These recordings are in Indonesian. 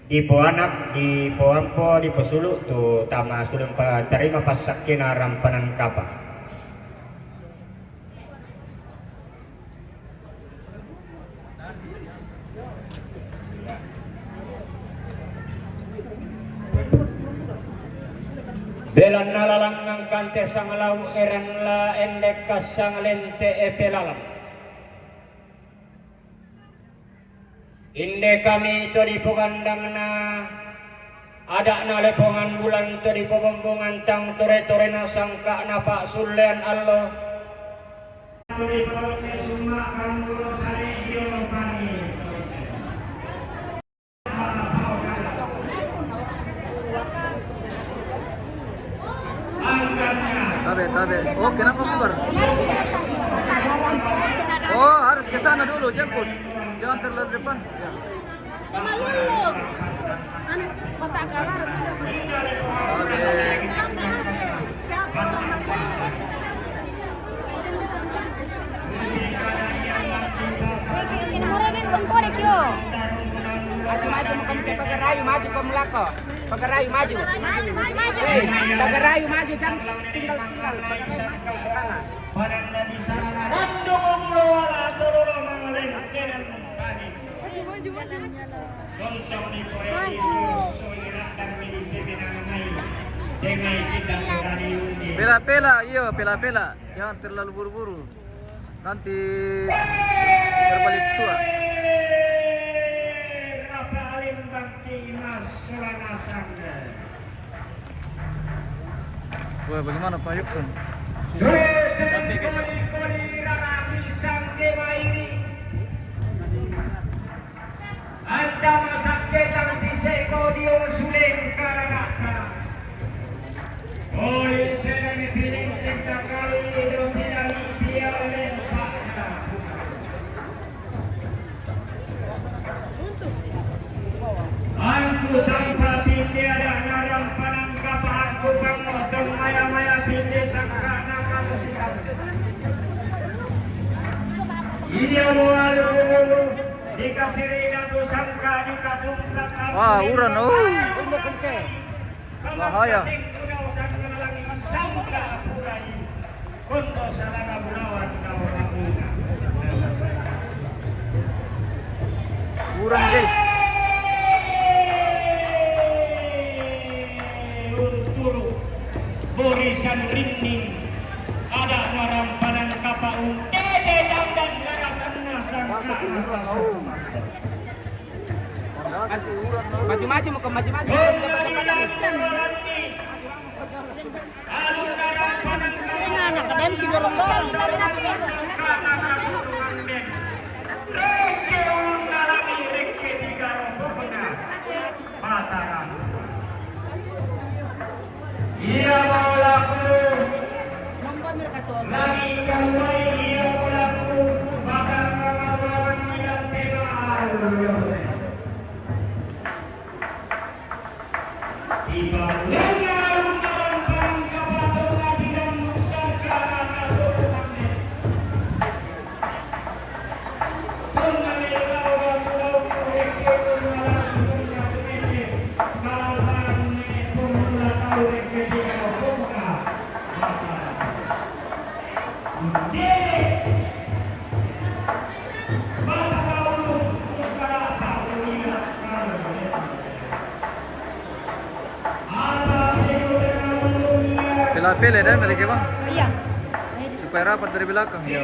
di Poanak, di Poampo, di Pesulu tu tama sudah terima pasakina rampanan kapa. Belan nalalangang kante sangalau eran la endek kasang lente epelalam. Inde kami itu di pugandang na ada na lepongan bulan tu di pembungan tang tore-tore na sangka na pak sulen Allah. Tuli pone sumakan bulan sari dio pani. Tabe. Oh, kenapa keluar? Oh, harus ke sana dulu, jemput. Jangan terlalu depan. Ya. Malulu. Kota Kalar. Maju pagarayu maju pemelako. Pagarayu maju. Pagarayu maju jangan tinggal. Paranda di sana. Ando mulo wala tololo mangaleng kenen tadi. Tontong di provinsi Soira dan milisi Benangai. Dengan kita berani undi. Pela. Jangan terlalu buru-buru. Nanti terbalik tua. Wah, bagaimana Pak Yuksun? Anda masakitang diseko dio suling karanaka. Oleh sedang piling cinta kali do pinali dia lempakna. Aku sampai pindi ada narang panangkap aku pangotong maya-maya pindi sangka naka sosial. Iya mualu dikasih ringan tu sangka dikadumrak. Wah, uran bahaya. Sangka purai kondo sarana bunawan kau kabuna. Uran guys. Borisan rinding ada narang panan kapaung dede dan garasan sangka. Maju mau ke maju. Anak kadem si dorong. Iya maulaku lagi kawai iya maulaku bakal mengawalan tidak tenang tiba lengar dalam perang kapatung lagi dan musaka nakasukuman tunggale lawa pulau kureke umalan punya kureke kalban pemula tahu reke dia pemula Pela dah balik bang. Iya. Supaya rapat dari belakang ya.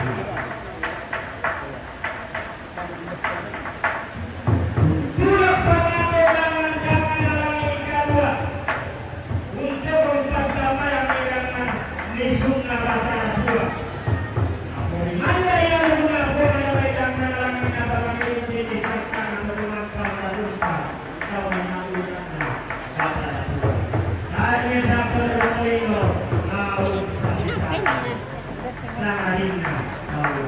Tulak pengadoran jangan lagi kedua untuk bersama yang dengan nisuna rata dua. Anda yang mengaku yang dalam menyatakan ini disahkan dengan kata lupa kau mengakukannya kata dua. Hanya sampai berkelino kau kasih sayang saharina kau.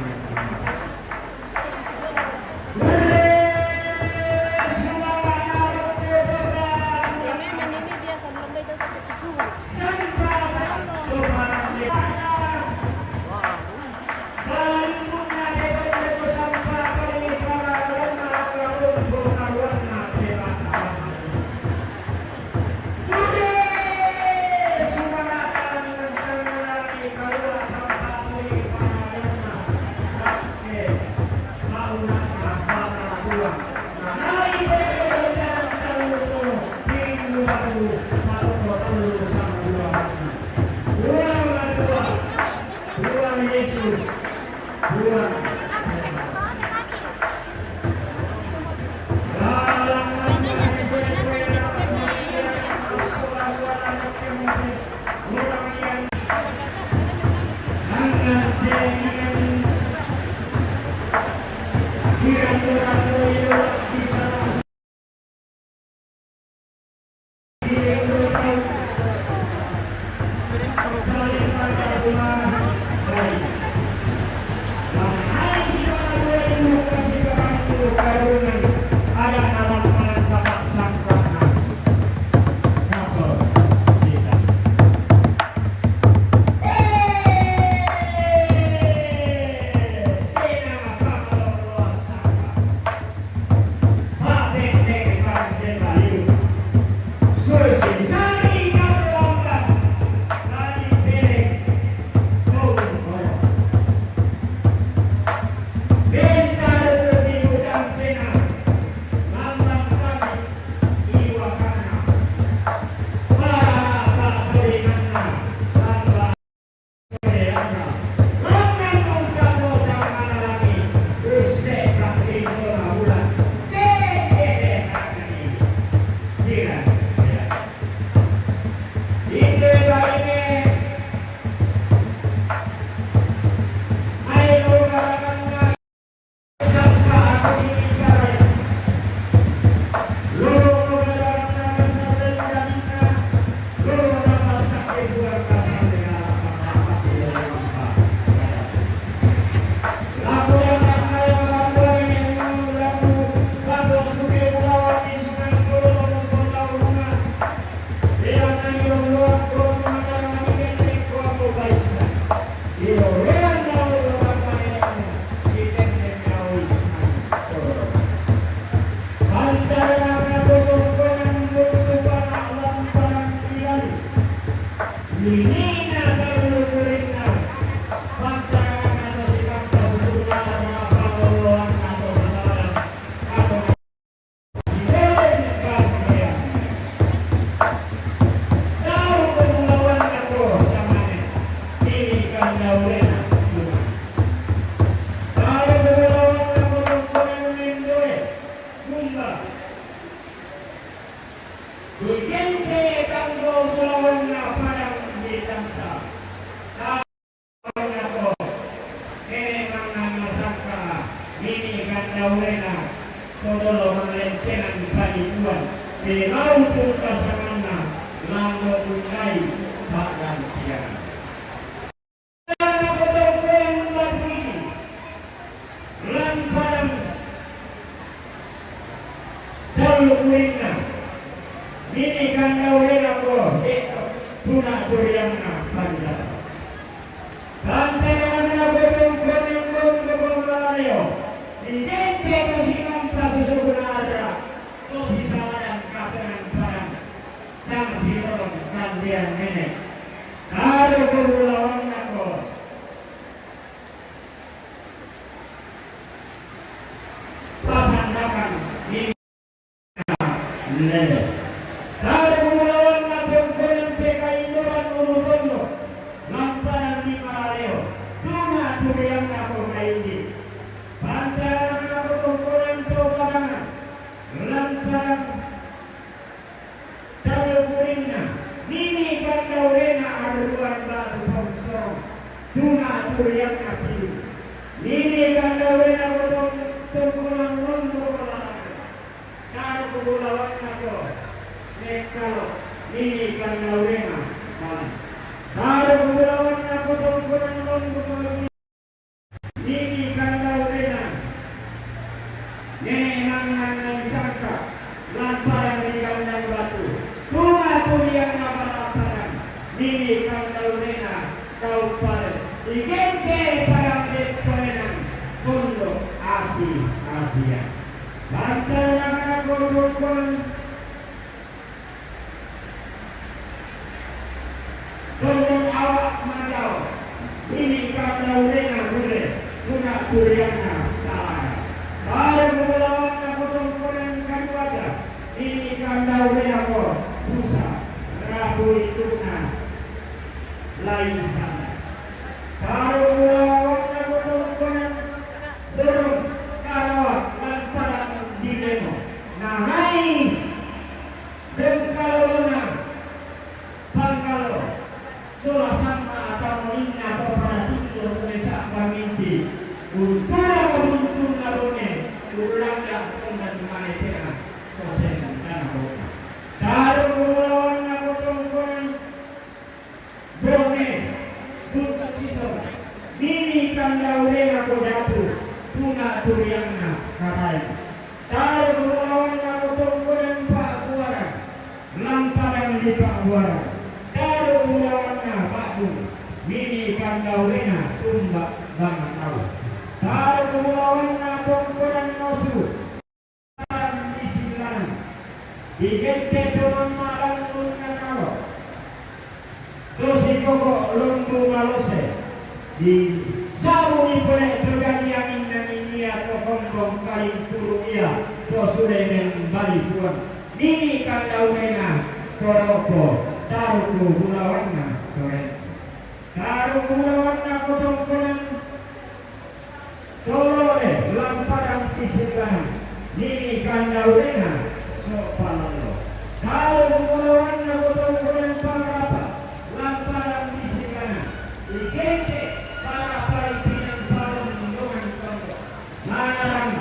Tuna turiang na bulawan nako nekalo ini kan laurena taruh bulawan nako tongkonan lombo ini kan laurena nenangan sangka lamparan di kawanan batu bunga yang lapar-laparan ini kan laurena kau pada igente parang detorenan pondok Asia bantal yang aku tolong awak madau ini kata urena boleh guna kuriana salah baru melawan aku tongkonan kaduada ini kata urena ko pusa rabu itu lain sana baru melawan aku tongkonan dorong karawat dan pada di demo nah naik dengkalona pangkalo sola sama atau inna atau pada tutur desa pamiti untung narone ulang dah dengan mana tena kosen dan boka taruh melawan aku tongkonan bone buta siso ini kanda urena ko jatuh tuna turiangna karai taruh melawan aku tongkonan pak buara lamparan di pak buara taruh melawannya bakun mini kanda urena tumbak banget tahu taruh melawannya tongkonan nosu di silang di gente turun malam lunga kalo dosi koko lumbu malose di sabu ni boleh terjadi angin dan ini atau kombong kain turunnya to sudah bali puan ini kanda urena koroko taruh bulawanna toren taruh bulawanna kotongkonan tolore lamparan pisegan ini kanda urena sopalalo taruh bulawanna kotongkonan parapa lamparan pisegan ikente parapa ipinan palong dengan kondo larang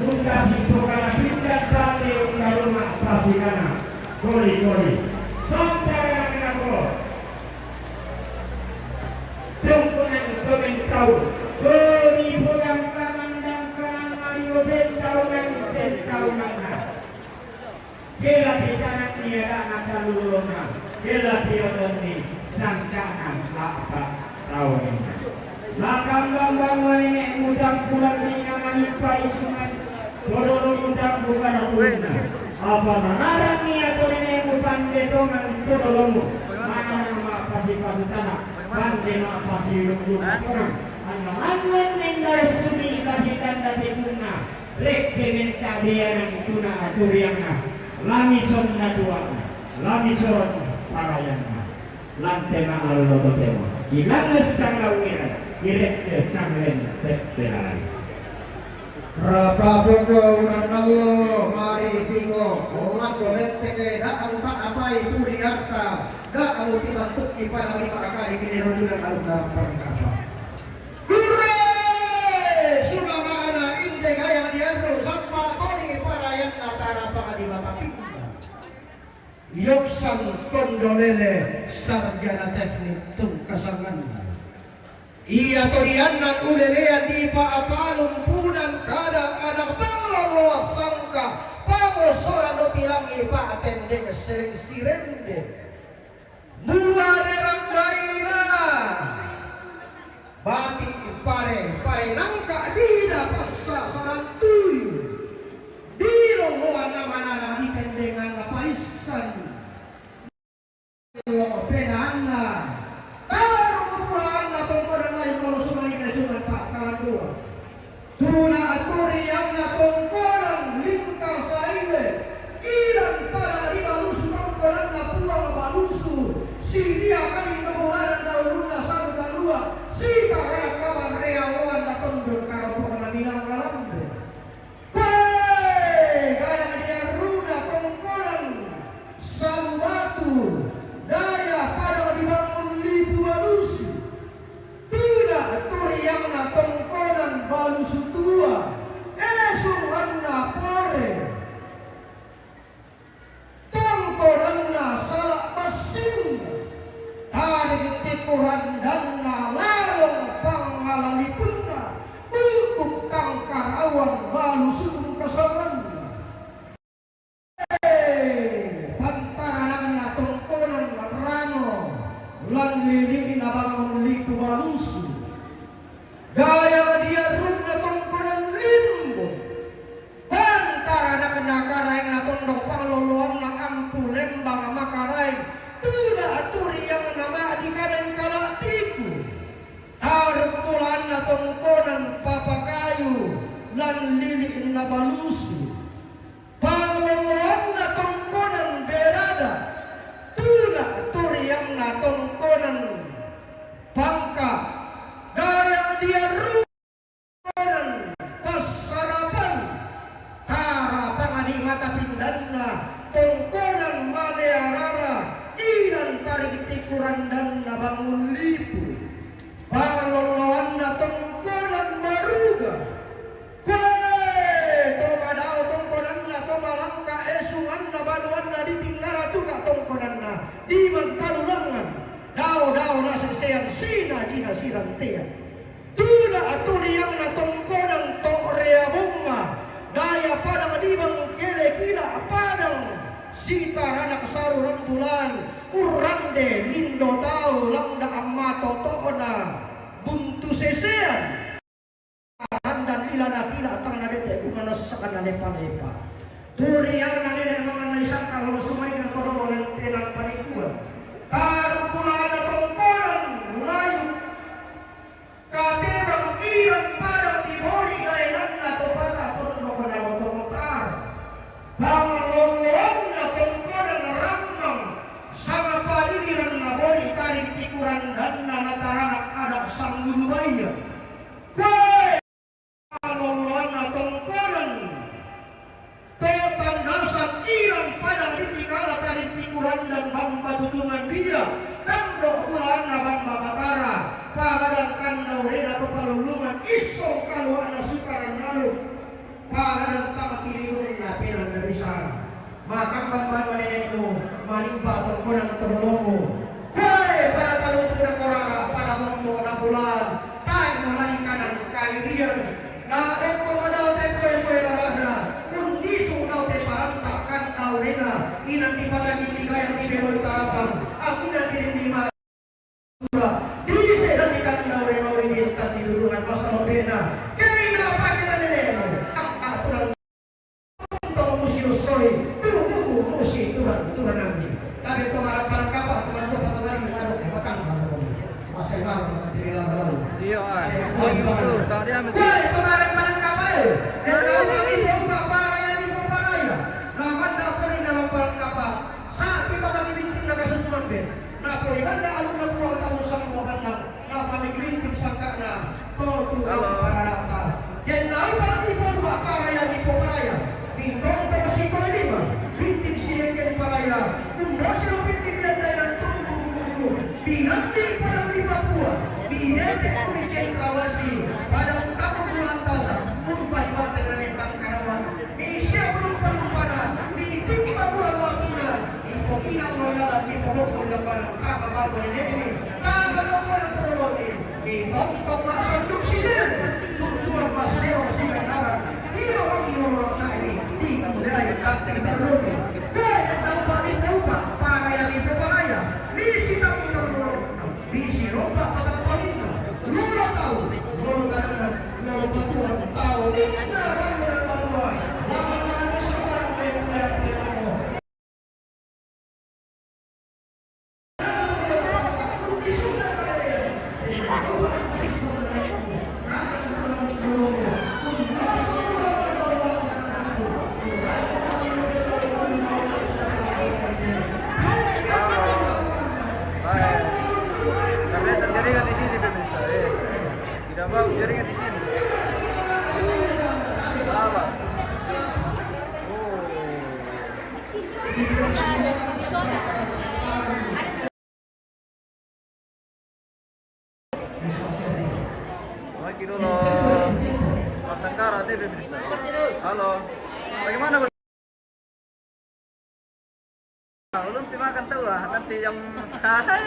undasi pokala pindah tali undaruma pasigana kori sampai aku tongkonan komentau beri pulang kamandang kanang ayo bentaunan kela di kanan niara akan lulungan kela di otoni sangkaan apa tahun ini lakam bambang nenek mudang pulang di nama ipai sungai Tolong mudang bukan aku apa nanaran niya to nene mo pande to man tolong mana nama pasi padutana pande ma pasi lulu orang anwan nenda suni kahitan dati punna lekke menta dia nang tuna aturiana lami son na tuan lami son parayana lantena allo totemo ilang sangawira direkte sanglen tettelan Rapabogo uranallo mari pingo lako letteke da amu tak apai puri harta da amu tibantuk ipana mani pakakali kini rondulan aluk dalam perangkapa Hurre sumama ana inde gaya diarro sampa toni parayan natara pangadi mata pinda Yoksan kondolele sarjana teknik tungkasangan Iya torianan ulelean di paapalum punan kada anak panglolo sangka pangosoran do tilangi pa atendeng sering sirende mua derang daina bati pare nangka dida passa sarantui dilo mua nama di tendengan apaisan lo penana Tuna aturi yang na tongkonan lingkar saile ilang para di balusu tongkonan na puang balusu si dia kali kebuaran dauluna sanu dalua si kakak kawan reawan na tondor karo pokona bilang kalambe gaya dia runa tongkonan salu batu daya pada dibangun lipu balusu Tuna aturi yang na tongkonan balusu tua palalipuna untuk kangkarawan balu sudung kesangan pantaran tongkonan rano lan liliin abangun liku balusu gaya dia runa tongkonan limbo pantaran kenakarai na tondok pangloloan na ampu lembang makarai tuna aturi yang nama di kanan kalatiku taruh bulan na tongkonan papakayu lan liliin na balusu pangloloan na tongkonan berada tuna aturi yang na tongkonan pangka gaya dia rukonan pasarapan harapan adi mata pindanna tongkonan malearara inan tarik tikuran dan bangun lipu pangloloan na tongkonan baruga tomadao tongkonan na tomalangka esungan na banuan na ditinggara tuka tongkonan na di mantalulangan dao na seseyang sina jina sirantea tuna aturiang na tongkonan torea bunga daya padang adibang kele kila padang sitarana kesaru rembulan urande lindo tau langda amato toona buntu sesean dan ilana kila tang nadete kumana sakan na lepa-lepa turiang na nene mga naisang kalau sumay na toro ng tenang panikuan karumpulan na tongkonan layu kamerang iyan parang dibori kailan na topata tondo ko na otomotar pangaloloan na tongkonan ramang sama paliliran na bori tarik tikuran dan na nataranak adak sang lulubaya pangaloloan na tongkonan totandasan iyan padang ditikala tarik tikuran dan bamba tutungan dia tando bulan na bamba bakara pagadang kandau rena to palulungan iso kaluan na sukaran lalu pagadang tamakirun na pilang dari sana makang bamba nenekmu manimpa tongkonan terlomo hai para kalutu na korara para mumbo na bulan tayo malikanan kairian na reko madao tempo larahna kundi sungaw te parantakan tau rena inan di pagaging ligayang di belo itarapan ang inan dinima dice dan dikandau rena orientan di lulungan masa lobena kaya pakai nenekmu ang aturan untuk musio soy turu musi turan nanti tapi kemarin para kapal teman-teman mengaruh makan masih mau tidak lalu Iya, betul. Tadi amat. kemarin para kapal dan kami buka paraya di paraya naman na ako rin naman parang kapal sa iba kami binting na kasuntunan ben na po ibanda alun na po ang talusang buwan na pamiglinting sangka na tutugang parata yan na iba kami buka paraya di paraya bintong tamasiko na lima binting sinengken paraya kung nasa binting yan tayo ng tunggu binanting pa ng lima puwa binete ko ni Jen Rawasi pada ungkapan bulan tasa umpan ibat dengan yang karawan isya belum pelumpana mitik bulan wakuna ipokinan loyalan di pokok lebar kama bago ni ini kama bago ng terloni ibantong masanduk sinin tutuan maseo sinanaran iyo ang iulong na ini di kamulay kakti terloni kaya tau pamipaupa paraya mipoparaya misi tamu terloni misi rompa patapalinna lula tau lula kanan lula batuan tau inna bangunan baluan lama-lama sekarang lepulan pelamu Karena jaringan di sini pemirsa. Tidak bagus jaringan di sini. Apa? Lagi dulu. Pasang karat deh pemirsa. Halo. Bagaimana? Ulun makan tahu lah nanti jam hai.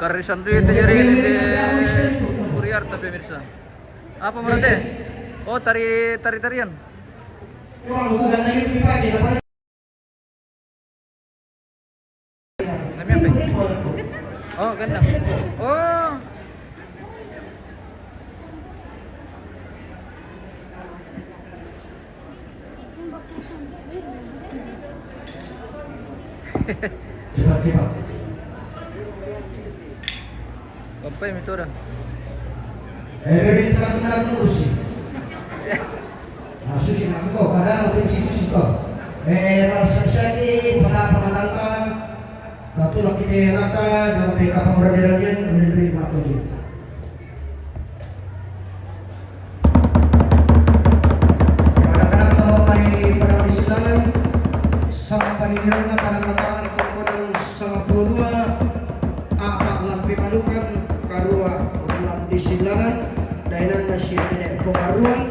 Karisan Duit jaringan di Puriarta pemirsa. Apa berarti? Oh, tarian. Namanya apa? Oh, gendang. Oh. Cepat. Apa yang itu orang? Minta musi. Susi nangko pada nanti susi ko. Rasa sadi pada pemandangan satu lagi dia naka dengan tiga pemberdayaan menjadi materi. Kadang-kadang kalau main pada misalnya sama panitianya pada matakan tahun 92 apa lampi padukan karua lampi silangan dainan nasi tidak pengaruan.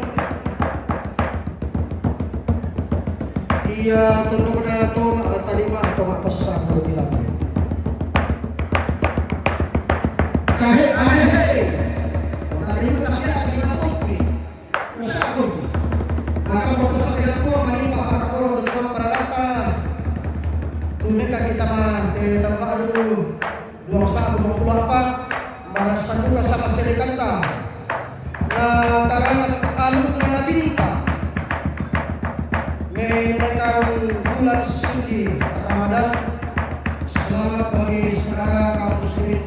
Iya tentu kena atau tadi mah atau mak pesan bertilang. Kahe. Tadi itu tak ada kita topi. Usahun. Maka mau pesan dia aku mari Pak Prabowo dengan peralata. Tunjuk kita mah tempat dulu. 21 merasa juga sama serikata. Nah, karena alur na binta. Menaikkan bulan suci Ramadan. Selamat bagi saudara kaum muslimin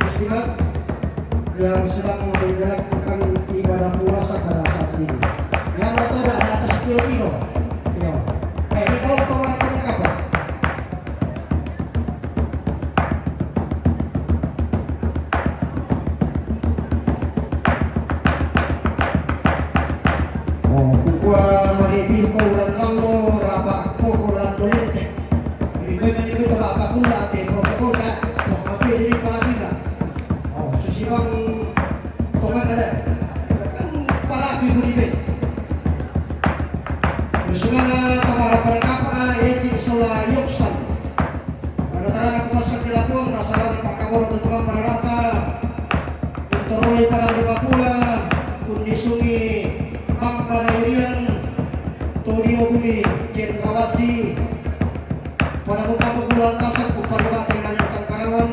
yang sedang menjalankan ibadah puasa pada saat ini. Yang bertobat di atas kilo. Ini kalau tobat mereka Pak. Kukua mariti ko ulang nalo raba ko ulang dolete. Ini ko ba pula te protokol ka. Tapi ini pagina. Susibang tongan ada. Kan para bibulibet. Bersumana kamara perkapa eti sola yoksan. Pada tanah kuasa dilakukan masalah Pak Kabor teman merata. Teroi para Papua kundi sungi Pangkalairian Torio Bumi Jendrawasi pada utama bulan kasar Kuparibate Nanyang Karawan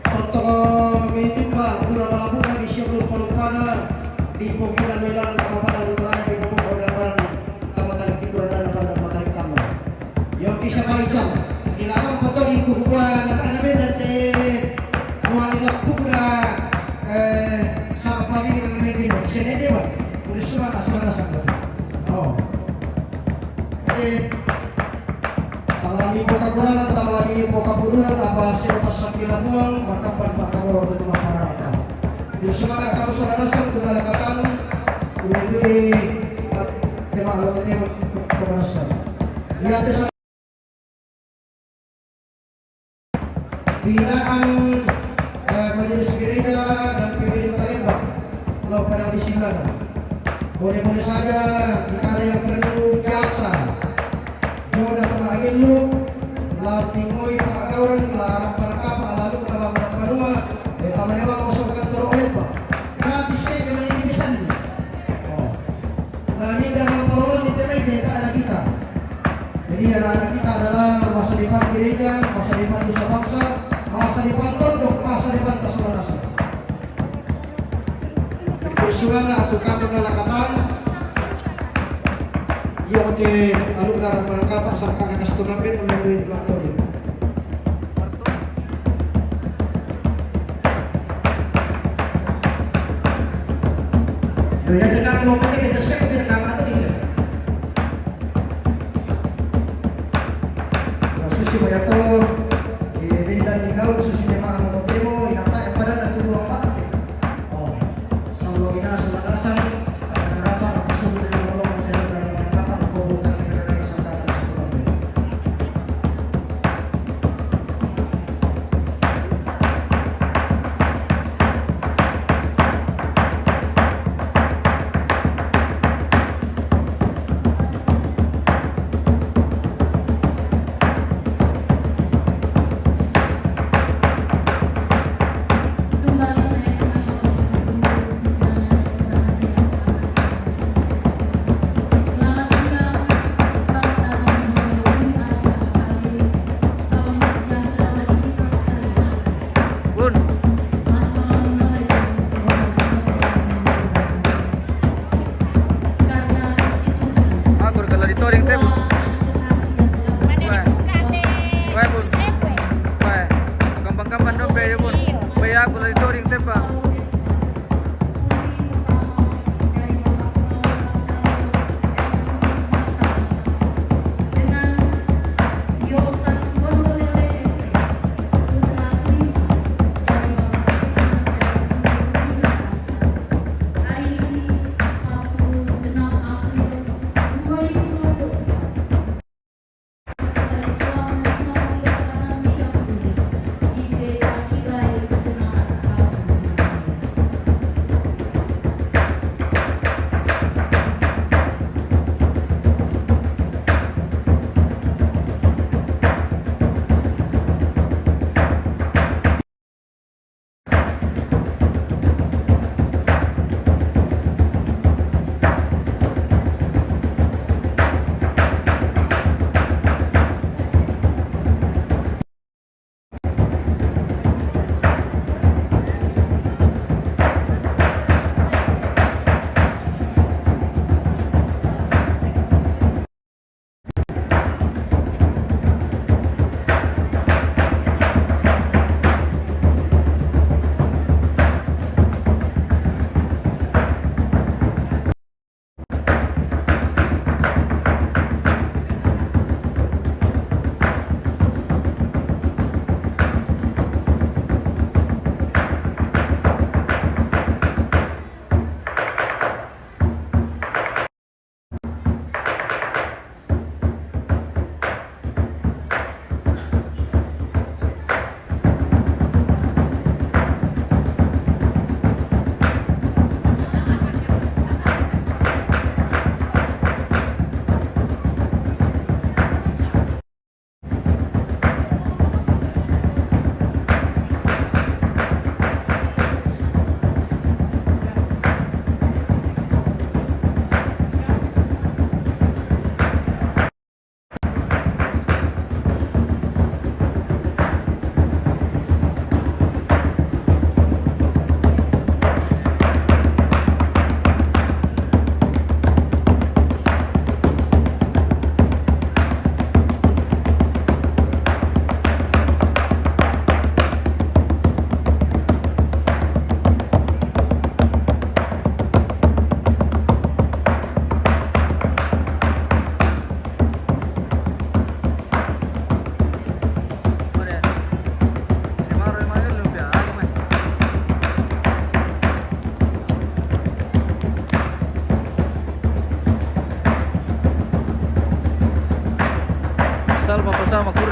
Tonton Mitimba bulan Malabuna di Syabul Palukana di Pembilan Wilayah Kabupaten Utara di Bogor dan Barat Tamatan Tiburan dan Bandar Matahari Kamu yang kisah Maijang dilakukan foto di kuburan akan beda muani lakubra sama pagi dengan media sini dia udah semua asal-asal. Tanglami buka bulan, tanglami buka bulan, apa siapa sakila buang, maka Pak Kabor itu masyarakat. Di semua kamu asal dengan katakan, udah tema alatnya keberhasilan. Lihat desa binaan majelis gereja dan pimpinan Taliban kalau pada bismillah boleh saja jika ada yang perlu jasa jodoh datang lagi lu latingoi Pak Gauran larang perkapa lalu dalam kedua taman yang mau kantor oleh Pak gratis ke mana ini bisa nih nah ini dalam tolong di TPJ tak ada kita jadi anak kita adalah masa depan gereja masa depan nusa bangsa masa depan tondok, masa depan tasurasa. Bersuara atau kamu nalakatan, yang te alur dalam perangkapan sarkana kastunapin melalui waktu. Yang dengar mau pakai desek ke kamar atau tidak? Ya susi banyak tuh. Dan ikaw susunod mga mototemo inata pada natulong parte. Salo ina sa manasan at narapat ang susunod ng ulong at ng mga pagpupuntan ng kanang isang tanong sa Colombia.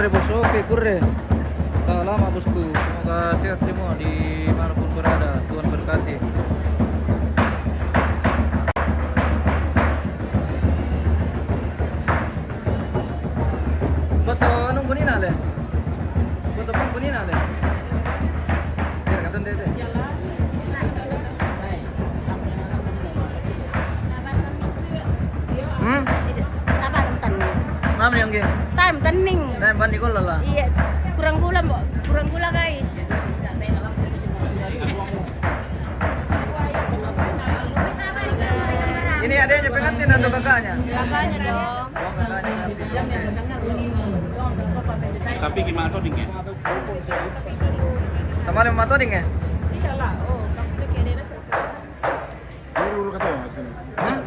kurre bos, oke kurre. Salam bosku, semoga sehat semua di manapun berada. Tuhan berkati. Betul, anong kunin ale? Betul pun kunin ale. Biar kata dede. Apa tenis? Nam yang geng. Time tening. Time bandi kol lala. Iya, kurang gula, Mbok. Kurang gula, guys. Ini adanya pengantin atau kakaknya? Kakaknya dong. Oh, kakaknya. Tapi gimana tuh dingin? Sama ada mata ding ya? Biru ka to. Hah?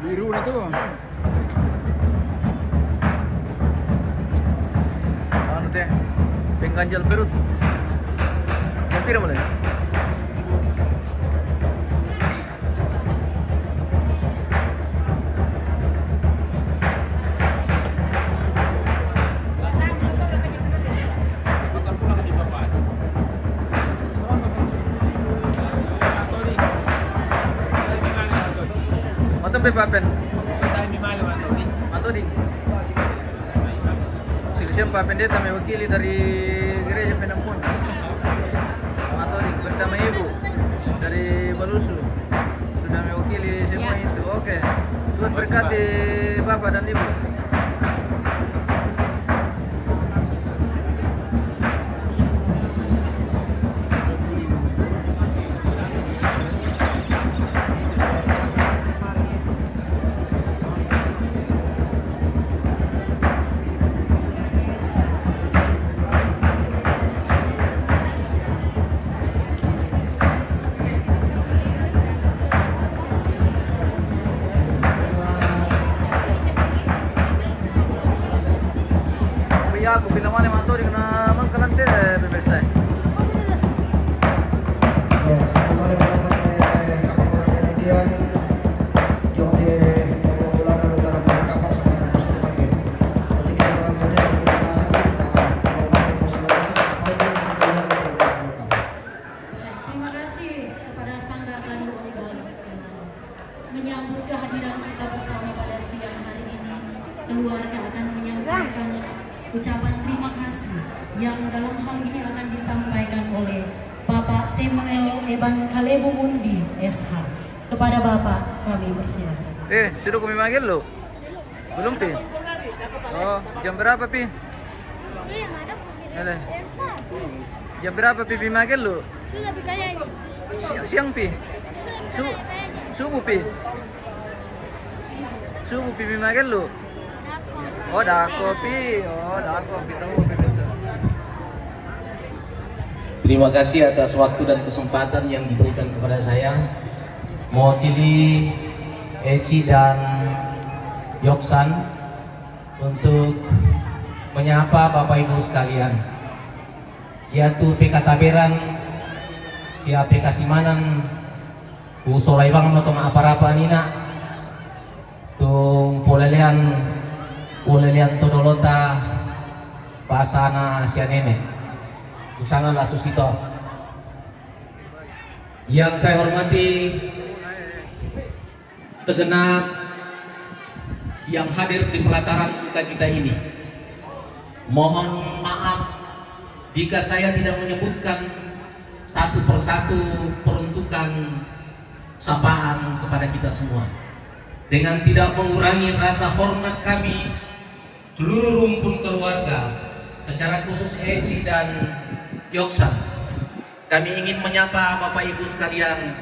Biru na to. Ano teh? Pengganjal perut. Yang pira mulai? Matong papen. Matoding. Silisem papen dia kami wakili dari gereja Penampun. Matoding bersama ibu dari Balusu. Sudah mewakili semua itu. Oke. Tuhan berkati Bapak dan Ibu. Ya, aku bilang mana mantu di kena mangkalantir pemirsa. Terima kasih kepada Sanggar Tari Volleyball menyambut kehadiran kita bersama pada siang hari ini. Keluarga akan menyampaikan ucapan terima kasih yang dalam hal ini akan disampaikan oleh Bapak Samuel Eban Kalebu Mundi SH. Kepada Bapak kami persilakan. Sudah kami manggil lo? Belum pi? Oh, jam berapa pi? Ele. Jam berapa pi manggil lo? Sudah bikanya ini. Siang pi? Subuh pi? Subuh pi manggil lo? Oh, dah kopi. Oh, dah kopi tahu begitu. Terima kasih atas waktu dan kesempatan yang diberikan kepada saya mewakili Eci dan Yoksan untuk menyapa Bapak Ibu sekalian, yaitu PK Taberan, ya PK Simanan, Bu Solaibang atau apa-apa nina, tung Polelian Todolota, Pasana Sianene, Usana Lasusito. Yang saya hormati segenap yang hadir di pelataran sukacita ini. Mohon maaf jika saya tidak menyebutkan satu persatu peruntukan sapaan kepada kita semua, dengan tidak mengurangi rasa hormat kami seluruh rumpun keluarga, secara khusus Eci dan Yoksan. Kami ingin menyapa Bapak Ibu sekalian,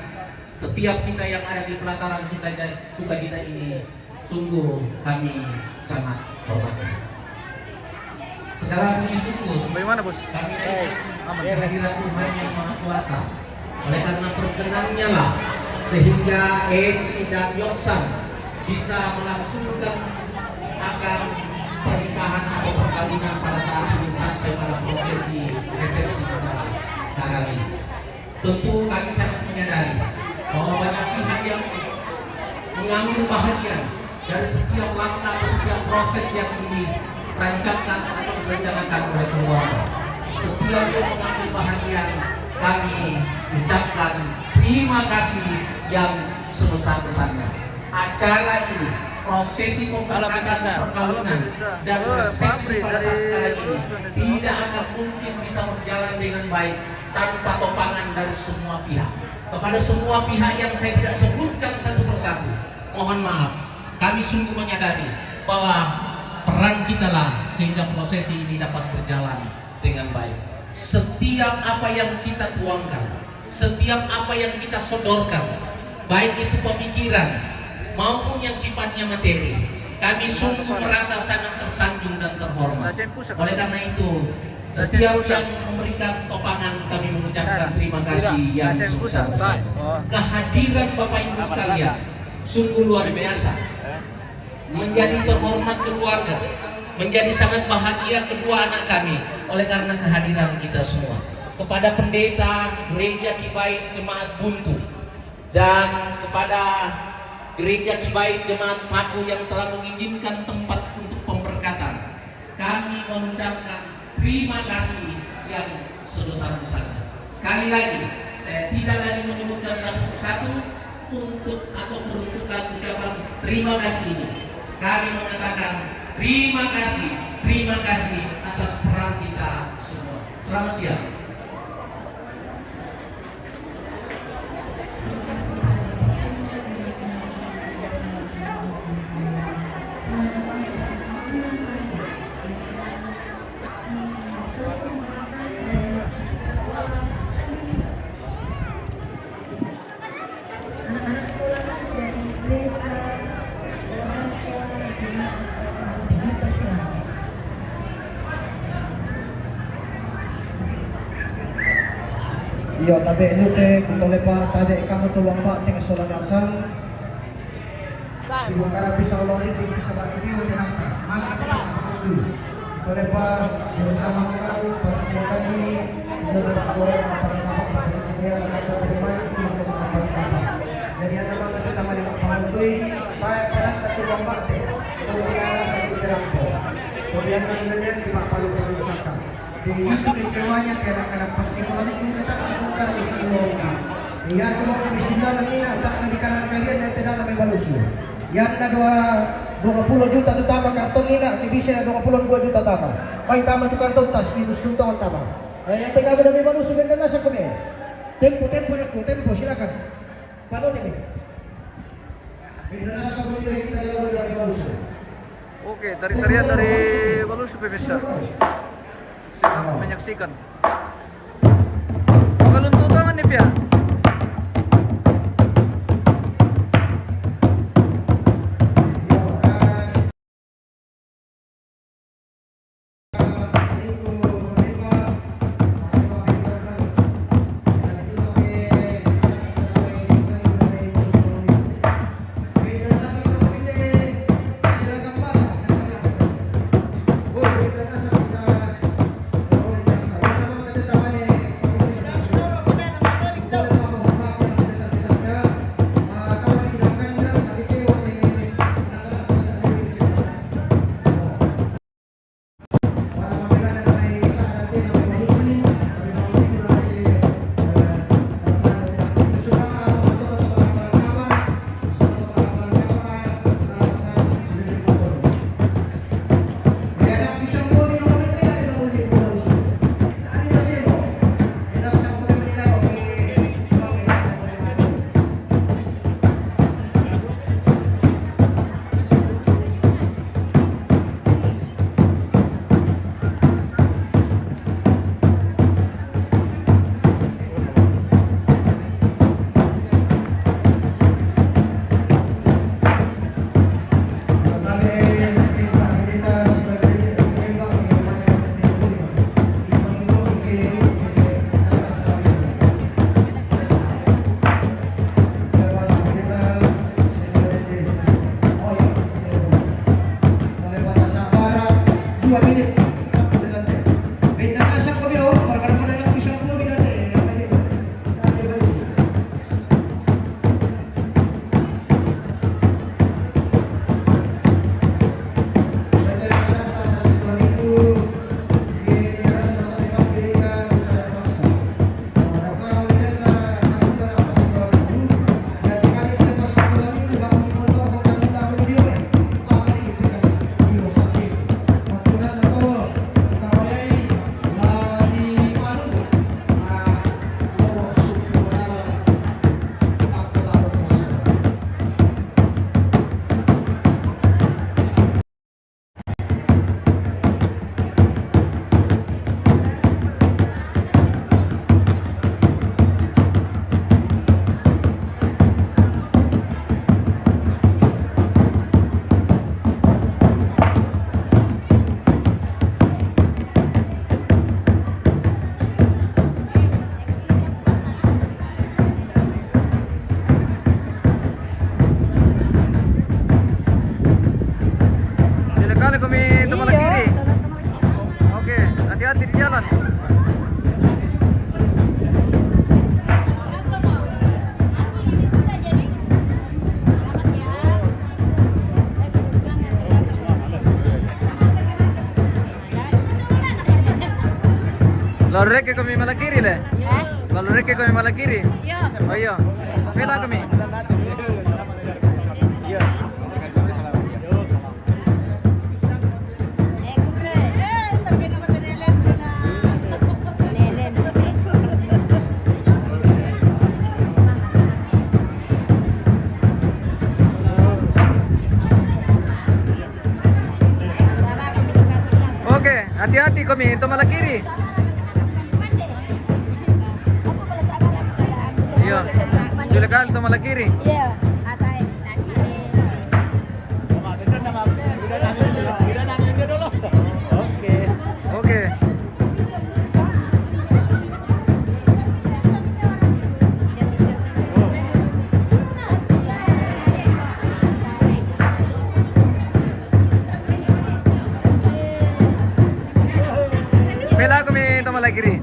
setiap kita yang ada di pelataran sukacita ini, sungguh kami sangat hormati. Secara puji syukur, Bagaimana bos? kami kehadiran Tuhan yang Maha Kuasa. Oleh karena perkenannya lah, sehingga Eci dan Yoksan bisa melangsungkan akan pernikahan atau perkawinan pada saat ini sampai pada prosesi resepsi pada hari ini. Tentu kami sangat menyadari bahwa banyak pihak yang mengambil bahagian dari setiap langkah atau setiap proses yang dirancangkan atau direncanakan oleh keluarga. Setiap yang mengambil bahagian, kami ucapkan terima kasih yang sebesar-besarnya. Acara ini, prosesi pemberkatan perkawinan dan resepsi pada saat sekarang ini tidak akan mungkin bisa berjalan dengan baik tanpa topangan dari semua pihak. Kepada semua pihak yang saya tidak sebutkan satu persatu, mohon maaf. Kami sungguh menyadari bahwa peran kita lah sehingga prosesi ini dapat berjalan dengan baik. Setiap apa yang kita tuangkan, setiap apa yang kita sodorkan, baik itu pemikiran maupun yang sifatnya materi, kami sungguh merasa sangat tersanjung dan terhormat. Oleh karena itu, setiap yang memberikan topangan, kami mengucapkan terima kasih yang sebesar-besarnya. Kehadiran Bapak Ibu sekalian sungguh luar biasa. Menjadi terhormat keluarga, menjadi sangat bahagia kedua anak kami oleh karena kehadiran kita semua. Kepada pendeta Gereja Kibait Jemaat Buntu dan kepada Gereja Kibait Jemaat Paku yang telah mengizinkan tempat untuk pemberkatan, kami mengucapkan terima kasih yang sebesar-besarnya. Sekali lagi, saya tidak lagi menyebutkan satu persatu untuk atau peruntukan ucapan terima kasih ini. Kami mengatakan terima kasih atas peran kita semua. Selamat siang. Iyo tabi lute kutolepa tabi kamu tuwang ba ting solanasan. Ibu kana bisa ulangin binti sa bakitiyo tinakta. Mga katilang makakudu. Kutolepa bersama kau pasukan ini sudah berkawan apa pasisinya atau bagaimana itu untuk apa. Jadi ada mga kita dengan pangutui baik kana tuwang ba te. Kemudian sa itirampo. Kemudian kemudian dipapalu-palu saka. Di itu kecewanya kadang-kadang pastikan itu kita lakukan di seluruhnya. Iya cuma bisnisnya menina tak di kanan kalian yang tidak namanya balusu. Yang na 20 juta tu tama karton ina, bisa na 22 juta tama. May tama tu karton tas sinusunto ang tama. Ay ate kami namanya balusu kan nasa kami. Tempo na ko, tempo silakan. Paano ni? Bila nasa kami kita yung balusu. Oke, tarian dari Balusu pemirsa. Silakan menyaksikan. Pengeluntutan nih pihak. Kalau rek kami malah kiri deh. Kalau rek kami malah kiri. Iya. Oh iya. Bela kami. Oke, hati-hati kami itu malah kiri. Iya. Sudah kali itu malah kiri. Iya. Oke. Bela kami itu malah kiri.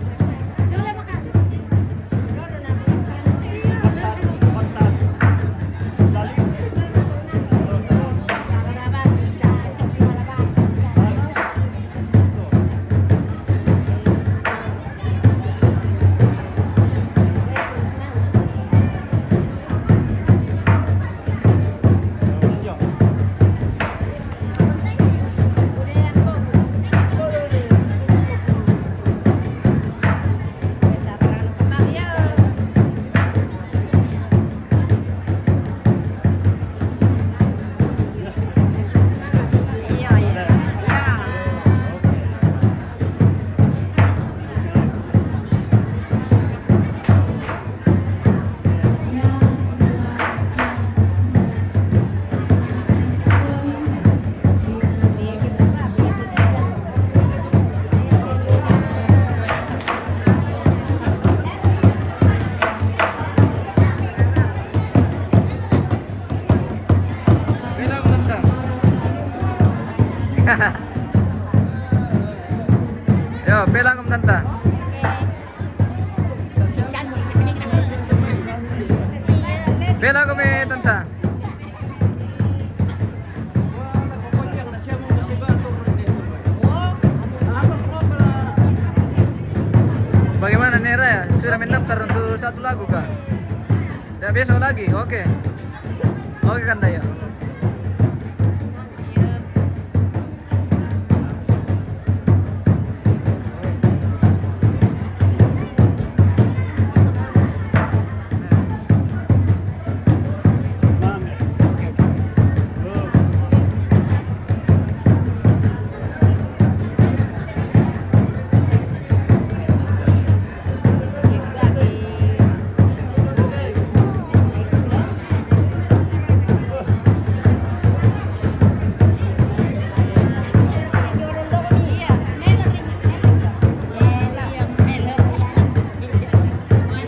Yo, belang om tante. Belang kami tante. Bagaimana Nera ya? Sudah mendaftar untuk satu lagu kah? Dan besok lagi, oke. Oke kan Daya?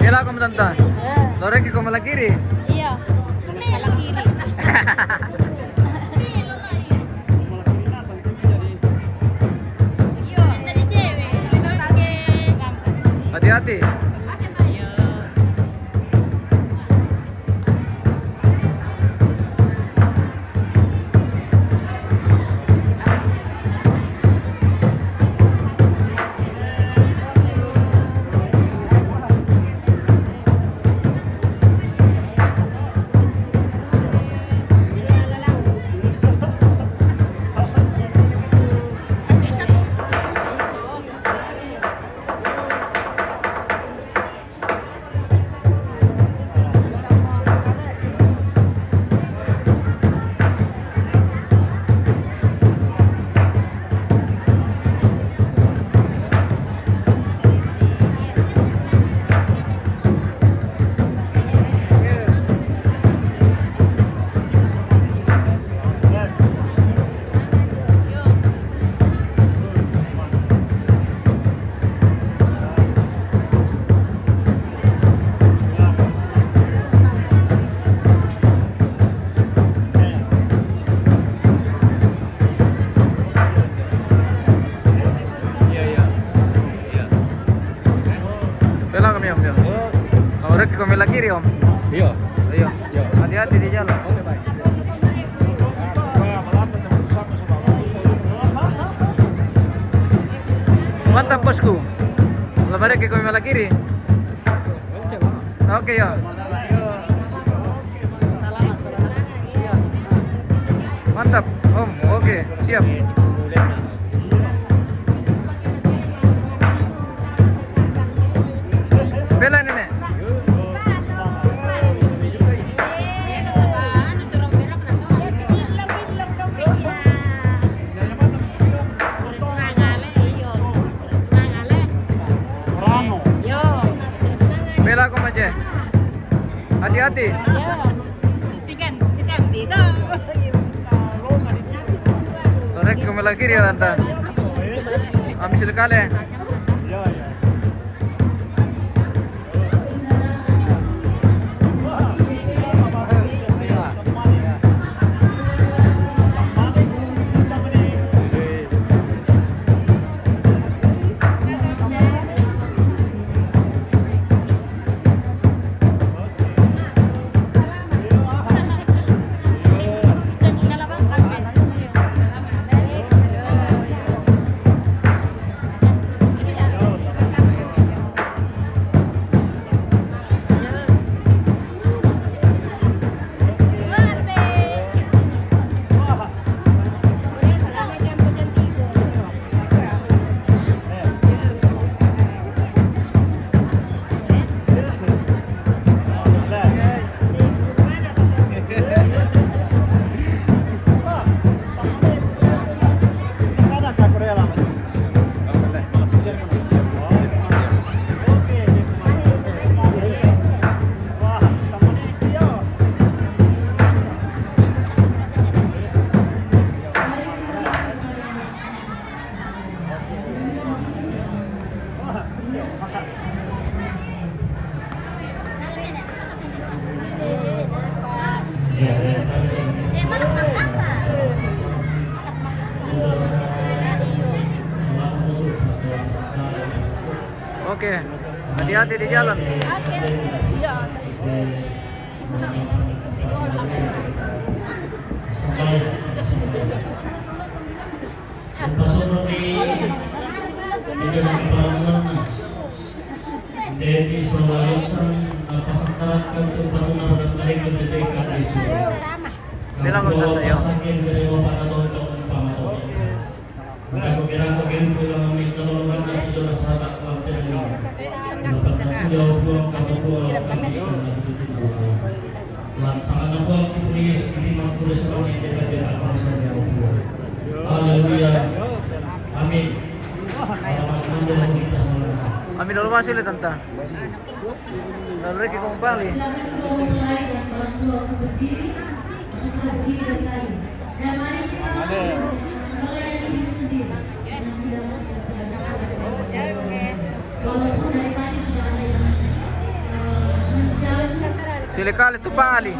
Bela kamu tante. Lorek kamu malah kiri. Iya. Malah kiri. Hati-hati. Bela kami om. Lorek kamu malah kiri om. Iya. Iya. Hati-hati di jalan. Oke, baik. Mantap bosku. balik ke malah kiri. Oke ya. Mantap, Om. Oke, siap. Bela ini, Nek. Bela aku aja. Hati-hati. Torek kembali kiri ya tante. Ambil kali. Oke, hati-hati di jalan. Bilang ke tante ya. Amin. Ambil dulu masih lihat tante. Lalu lagi kembali. Silakan kedua mempelai dan orang tua untuk berdiri. Kita sudah berdiri dari tadi. Dan mari kita melayani diri sendiri dengan tidak melihat walaupun dari tadi sudah ada yang menjauh. Sile kali tu pali.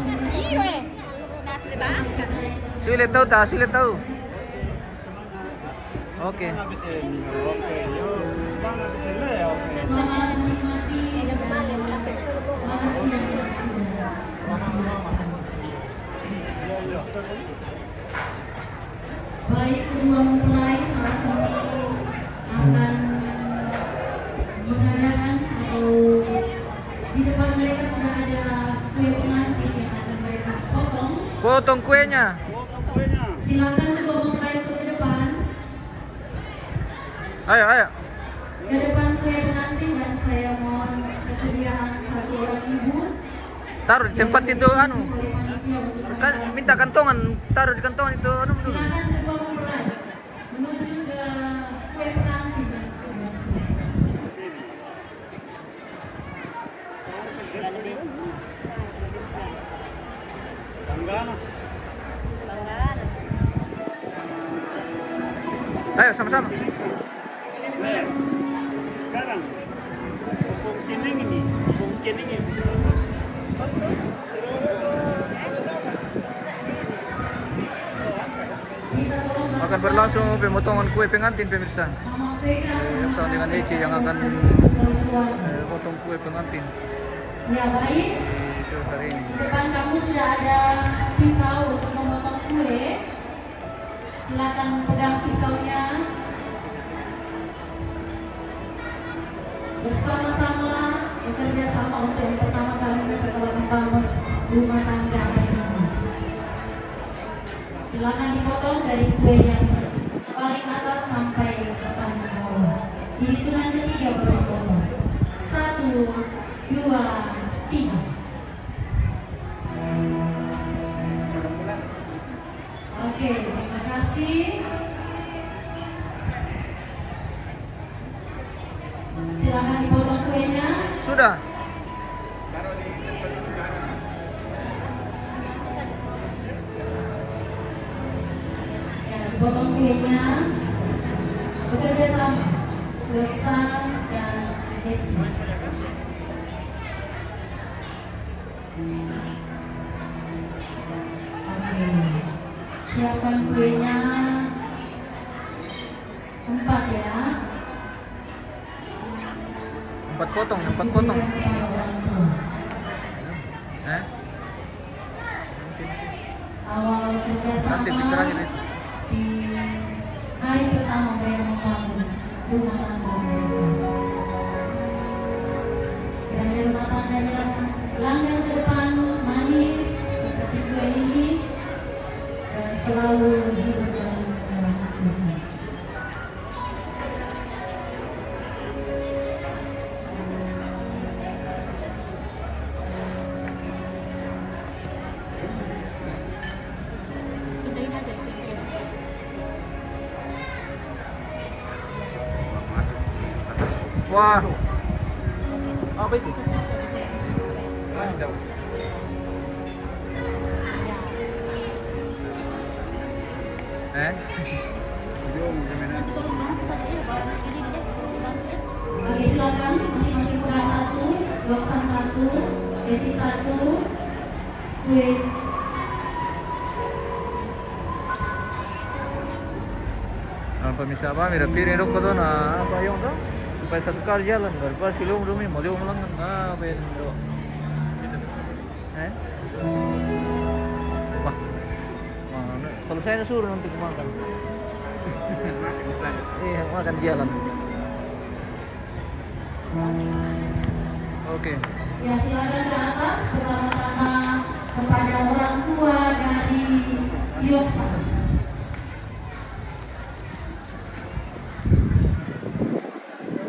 Sile tahu tak? Sile tahu. Oke. Selamat menikmati makan siang yang sudah. Baik kedua mempelai saat ini akan mengadakan atau di depan mereka sudah ada kue pengantin yang akan mereka potong. Potong kuenya. Silakan kedua mempelai untuk ke depan. Ayo, ayo. Ke depan kue pengantin dan saya mohon kesediaan satu orang ibu. Taruh di tempat itu anu. Oleh panitia untuk Kan minta kantongan, taruh di kantongan itu anu dulu. silakan kedua mempelai menuju ke kue pengantin dan sudah siap. Ayo sama-sama. Sekarang mungkin ini. Akan berlangsung pemotongan kue pengantin pemirsa. Bersama dengan Eci yang akan potong kue pengantin Ya baik, di show hari ini. di depan kamu sudah ada pisau untuk memotong kue. Silakan pegang pisaunya. bersama-sama bekerja sama untuk yang pertama kalinya setelah membangun rumah tangga ini. Silakan dipotong dari kue yang paling atas sampai ke paling bawah. Di hitungan ketiga baru dipotong. 1, 2, 3. Oke, terima kasih. Silakan dipotong kuenya. Sudah. Ya, dipotong kuenya. Bekerja sama Yoksan dan Desi. Oke, siapkan kuenya 4 ya. 4 potong, 4 potong. Awal kerjasama Nanti di terakhir itu. di hari pertama mereka membangun rumah tangga mereka. Kiranya rumah tangganya langgang ke depan manis seperti kue ini dan selalu hidup dalam kebahagiaan. Udahin aja. Wah. Apa itu? Nanti tolong bantu saja ya, bawa ini aja, dibantu ya. Oke, silakan masing-masing pegang 1, Yoksan 1, Desi 1, kue. Pemirsa apa? Mira piring dok ko na apa yung to? Supaya satu kali jalan, baru silong dumi, mau liung lang apa yun do? Wah, kalau saya suruh nanti makan. Iya, makan di jalan. Oke. Ya, silakan ke atas pertama-tama kepada orang tua dari Yoksan.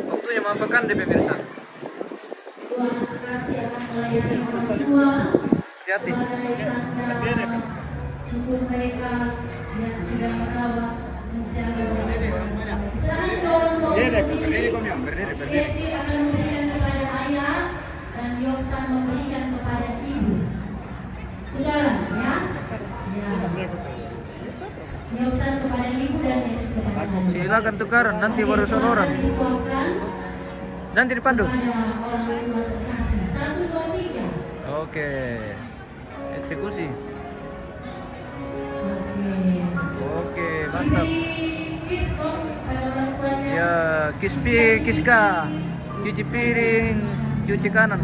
Waktunya makan deh pemirsa. Tuhan kasih akan melayani orang tua Hati-hati. sebagai tanda syukur mereka yang sudah merawat menjaga bersama-sama. Silakan ke orang tua berdiri. Desi akan memberikan kepada ayah dan Yoksan memberikan kepada ibu. Saudara, ya? Ya. Yoksan kepada ibu dan Desi kepada ayah. Silakan tukaran, nanti baru soloran. Disuapkan Nanti dipandu. kepada orang tua terkasih. 1, 2, 3. Oke. Eksekusi. Oke, mantap. Kiss dong pada orang tuanya. Ya, kispi, kiska, cuci piring, cuci kanan.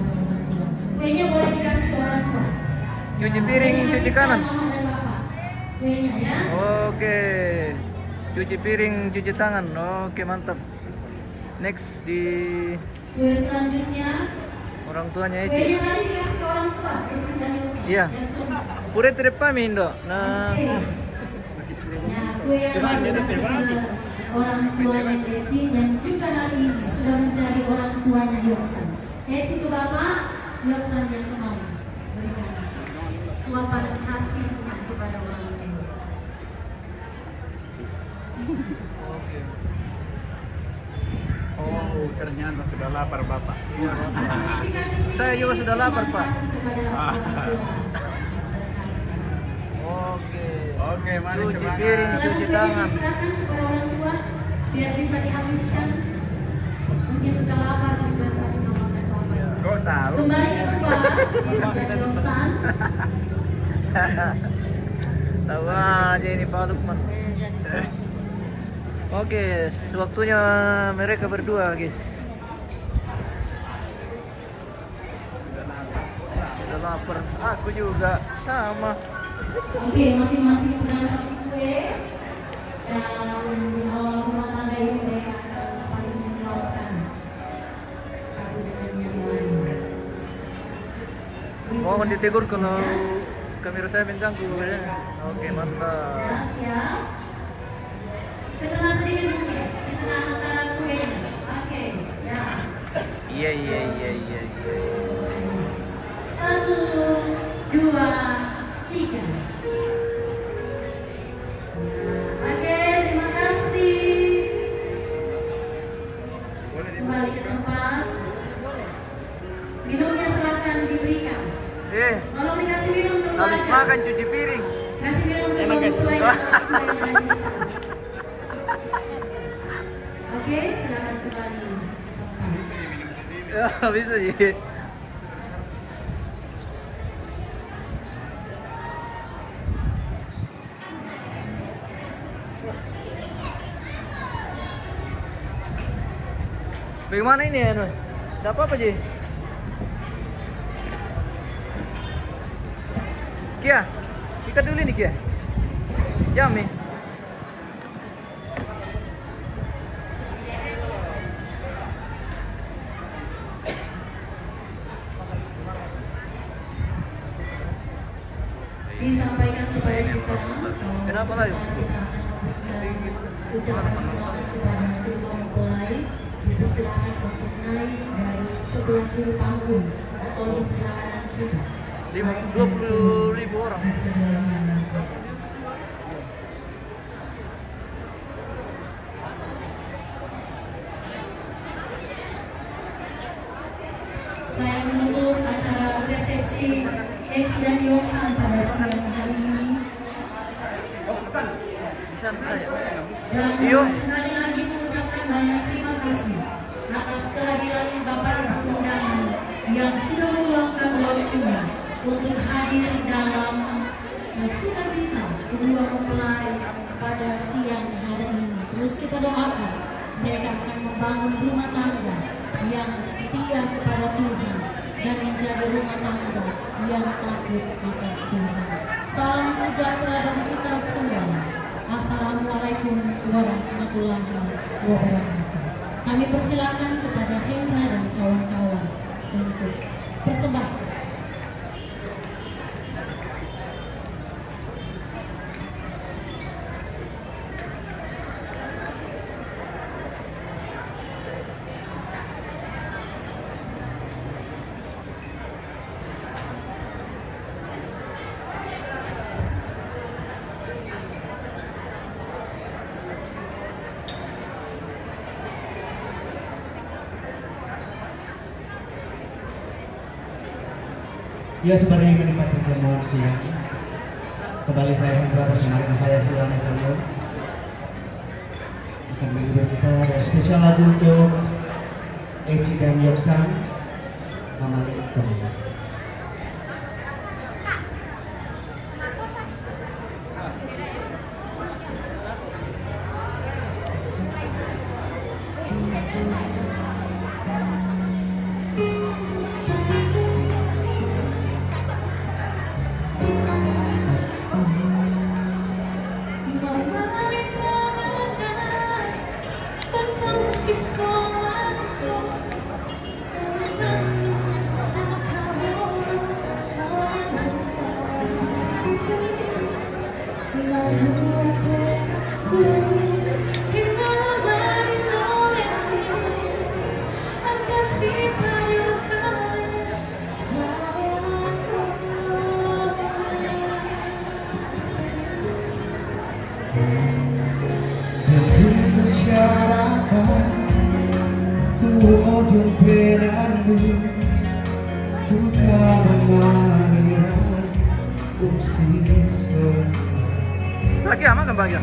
Kuenya boleh dikasih ke orang tua. Cuci piring, cuci kanan. Mama dan bapak. Kuenya ya. Oke. Cuci piring, cuci tangan. Oke, mantap. Next di Kue selanjutnya. orang tuanya Kuenya itu. tadi dikasih ke orang tua. Desi dan Yoksan. Iya. Yang sudah. Pure terpamin do. Nah, Oke. Nah, kue yang baru dikasih ke orang tuanya Desi yang juga hari ini sudah menjadi orang tuanya Yoksan. Desi ke bapak, Yoksan yang ke mama. Berikan suapan kasihnya kepada orang tua. oke. Oh, ternyata sudah lapar Bapak. Saya juga sudah lapar, Pak. Kasih kepada orang tua. Oke. Oke, mari Cuci semangat. piring, cuci Selanjutnya tangan. diserahkan kepada orang tua biar bisa dihabiskan. Mungkin sudah lapar juga tadi mama dan papa. Kok tahu? Kembali ke tempat, dari Yoksan. Tahu aja ini Pak Lukman. Oke, waktunya mereka berdua, guys. Sudah lapar. Aku juga sama. Oke, masing-masing pegang satu kue dan awal rumah tangga ini mereka akan saling menyuapkan. Oh, akan ditegur kalau kamera saya mengganggu ya. Oke, mantap. Ya, siap. Ke tengah sedikit mungkin, di tengah antara kuenya. Oke, ya. Iya. 1, 2, 3. Oke, terima kasih. Kembali ke tempat. Minumnya silakan diberikan. Tolong dikasih minum dulu Habis aja. makan cuci piring. Kasih minum dulu. Enak, guys. Oke, silakan kembali. Ya, bisa sih. Bagaimana ini ya, Nuh? Ada apa Ji? Kia, ikat dulu nih Kia. Jam nih. Disampaikan kepada kita Kenapa lah? ucapan selamat kepada kedua mempelai. Dipersilakan untuk naik dari sebelah kiri panggung atau di sebelah kanan kita. 20.000 orang. Di sebelah kanan. Saya menutup acara resepsi X dan Yoksan pada siang hari ini. Dan sekali lagi mengucapkan banyak terima kasih atas kehadiran Bapak Ibu undangan yang sudah meluangkan waktunya untuk hadir dalam sukacita kedua mempelai pada siang hari ini. Terus kita doakan mereka akan membangun rumah tangga yang setia kepada Tuhan dan menjadi rumah tangga yang takut akan Tuhan. Salam sejahtera bagi kita semua. Assalamualaikum warahmatullahi wabarakatuh. Kami persilakan kepada Hendra dan kawan-kawan untuk persembahkan. Ya, sembari menikmati jamuan siang, kembali saya Hendra bersama dengan saya Hilal Evanio akan menghibur kita dari spesial lagu untuk Eci dan Yoksan, Mama Lincoln. Lagi ama kan bahagia.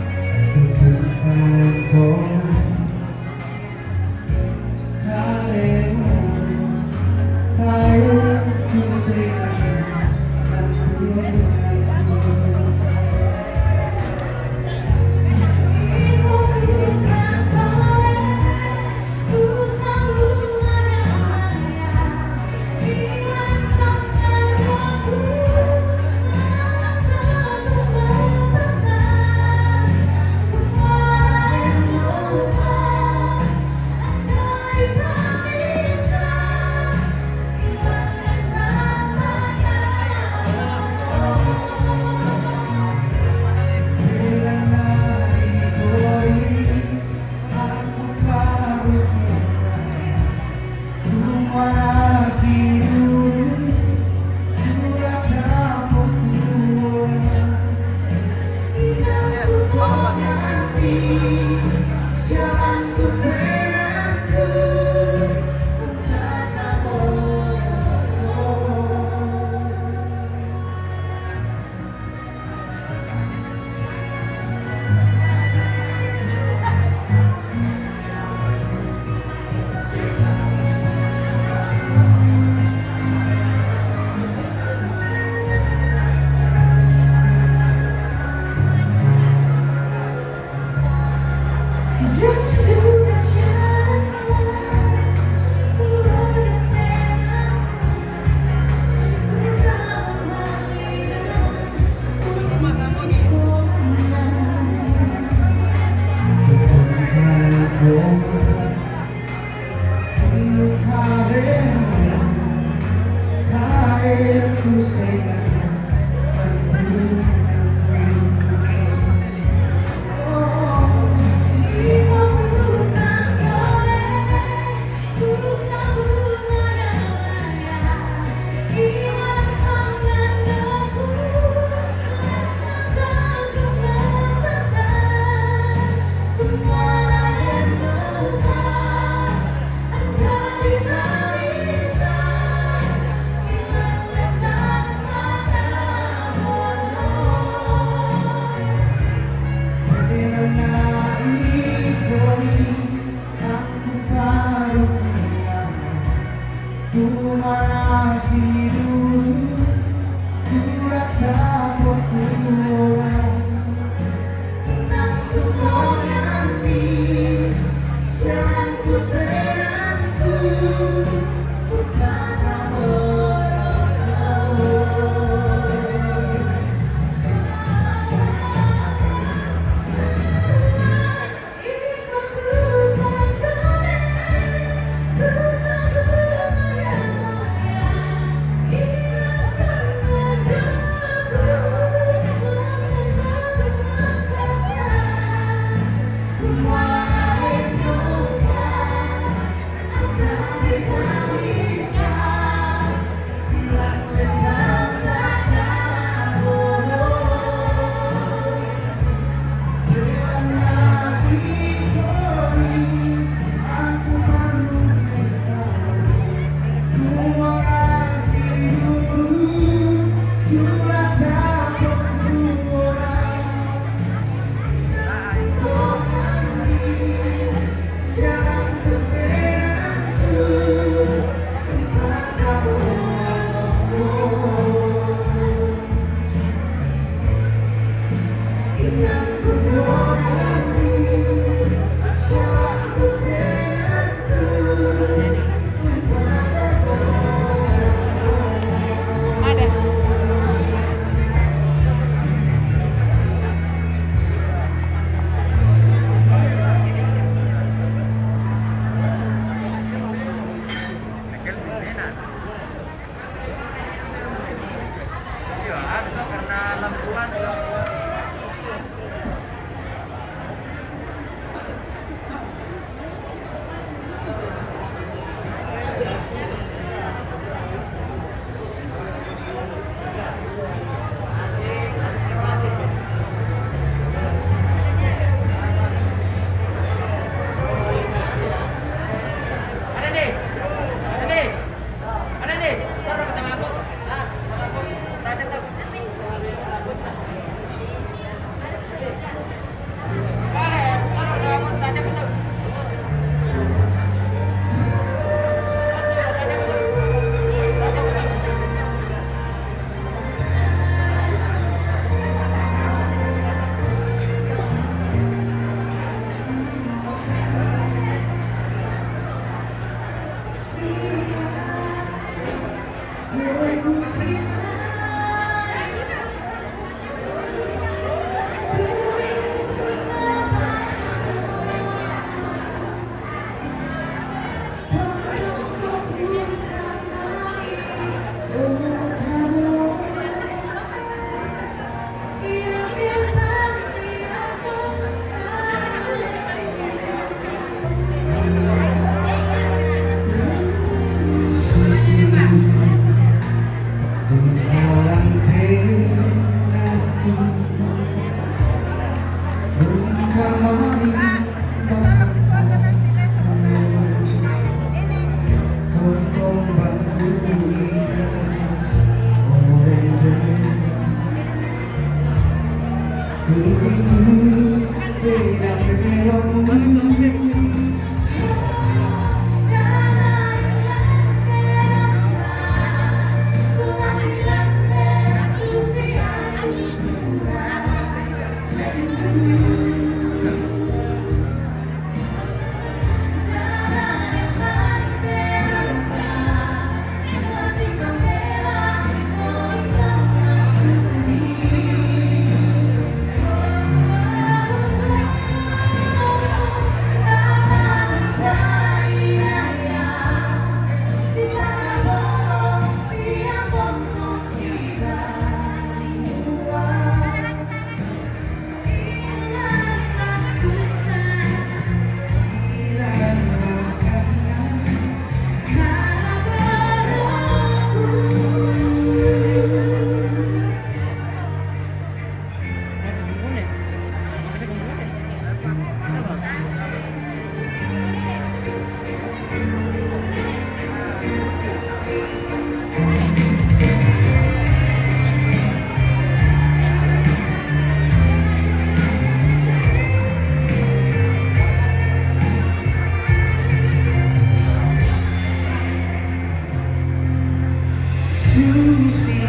Susi,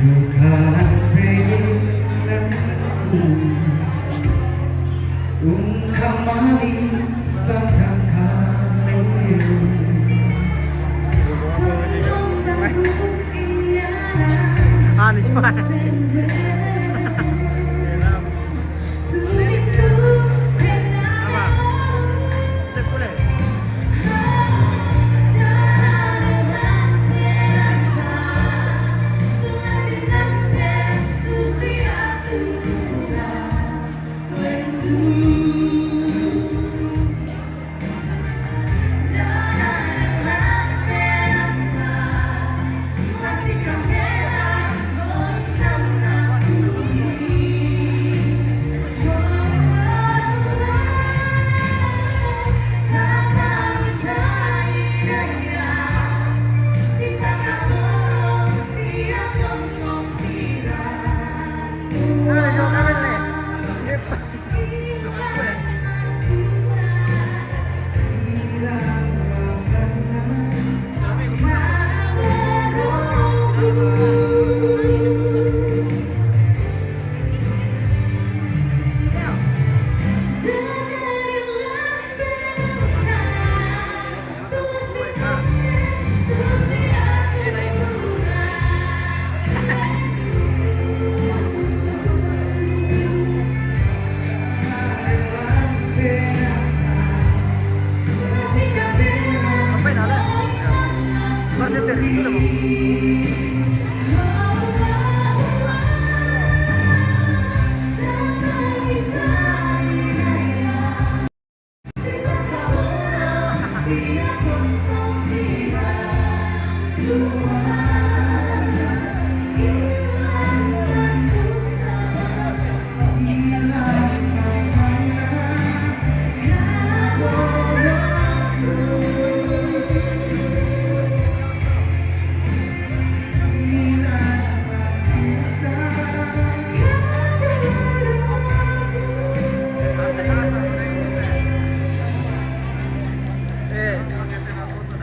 bukan Kembali bagaikan dulu. Ano siya?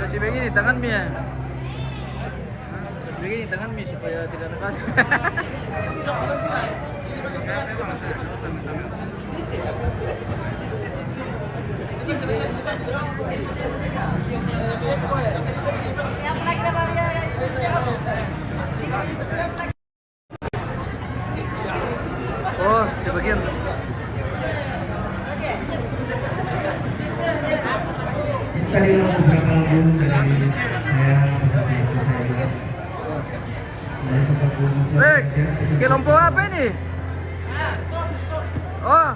Kasih begini tangan Mia. Kasih begini tangan Mia supaya tidak terkasih. Oh, di bagian. Tadi beberapa lagu dari saya bersama itu saya lihat. Dari sebuah musik Bek, jazz, kelompok apa ini? Oh,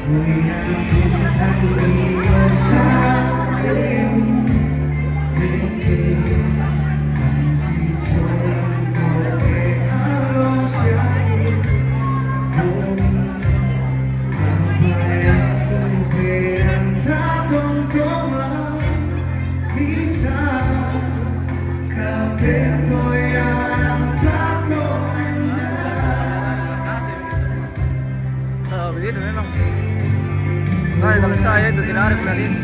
Oh, begitu memang. Kalau saya itu tidak ada bulan ini.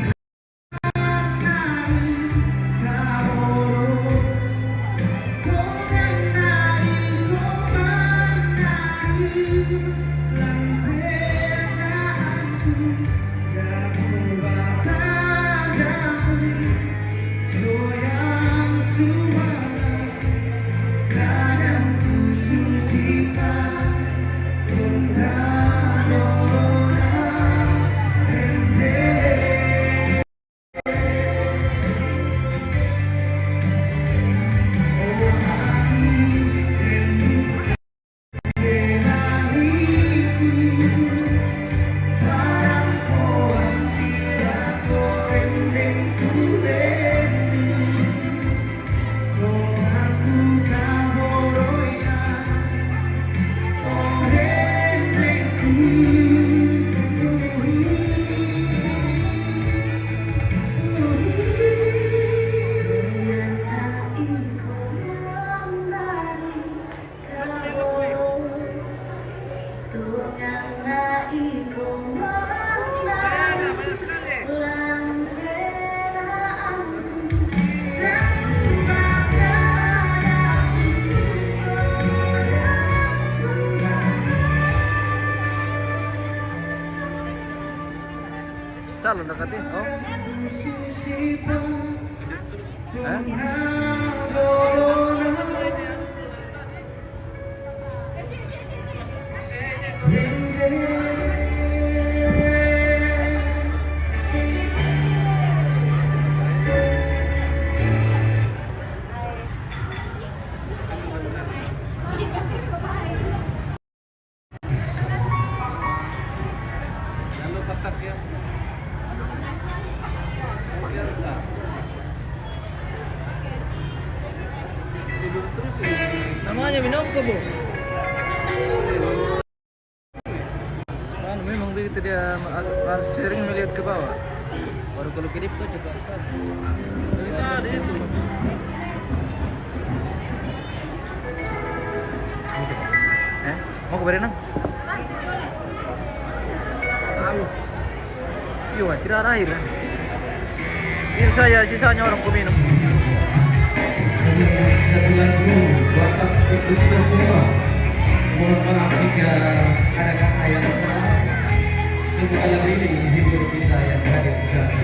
Salo dekati. Oh. Lalu petak ya. Namanya minum ke bu? Kan memang begitu dia harus sering melihat ke bawah. Baru kalau kedip tuh coba. Tadi itu. Mau ke Berenang? Haus. Iya, tidak ada air. Ini saya sisanya orang peminum. Satu lagu buatan untuk kita semua. Mohon maaf jika ada kata yang salah. Semoga lagu ini menghibur kita yang hadir di sana.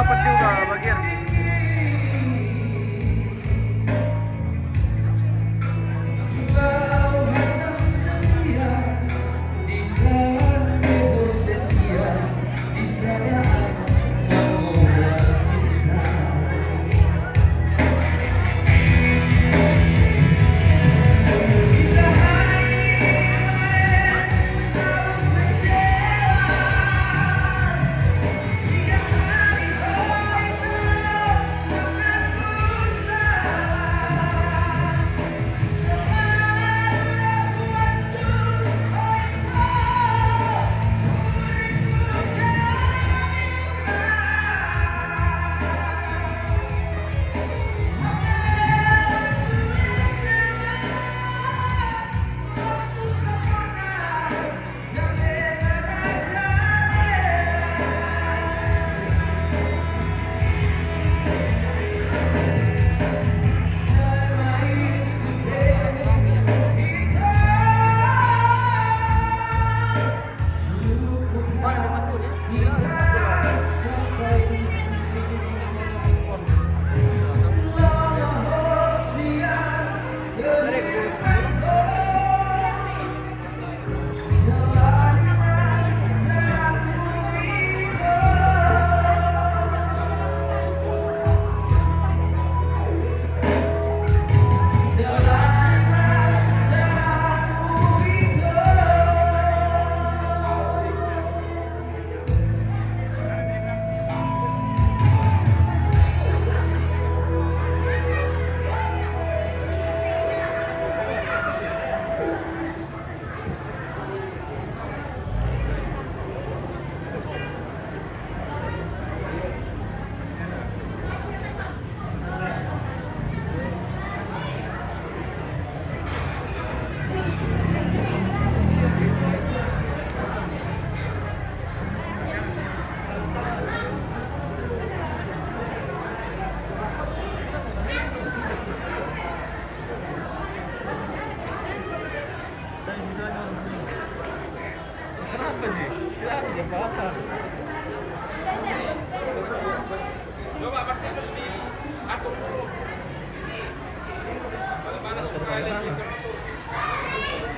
dapat juga bagian.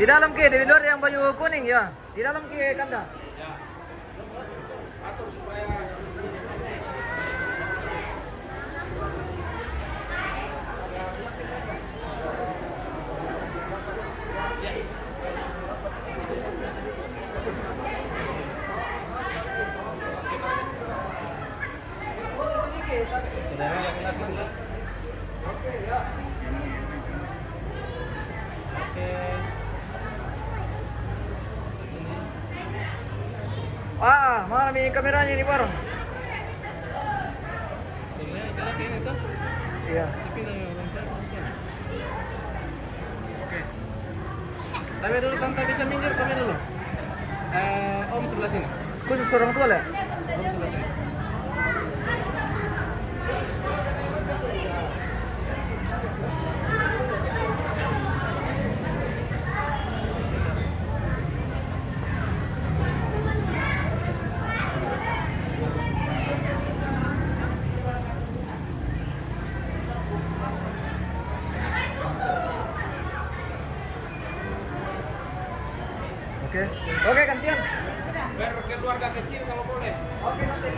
Di dalam ke, di luar yang baju kuning ya. Di dalam ke kanda. Mana nih kameranya ini bareng? Iya. Oke. Tapi dulu tante bisa minggir kami dulu. Om sebelah sini. Khusus orang tua lah. Om sebelah sini. Oke. Oke, gantian. Biar keluarga kecil kalau boleh. Oke, nanti.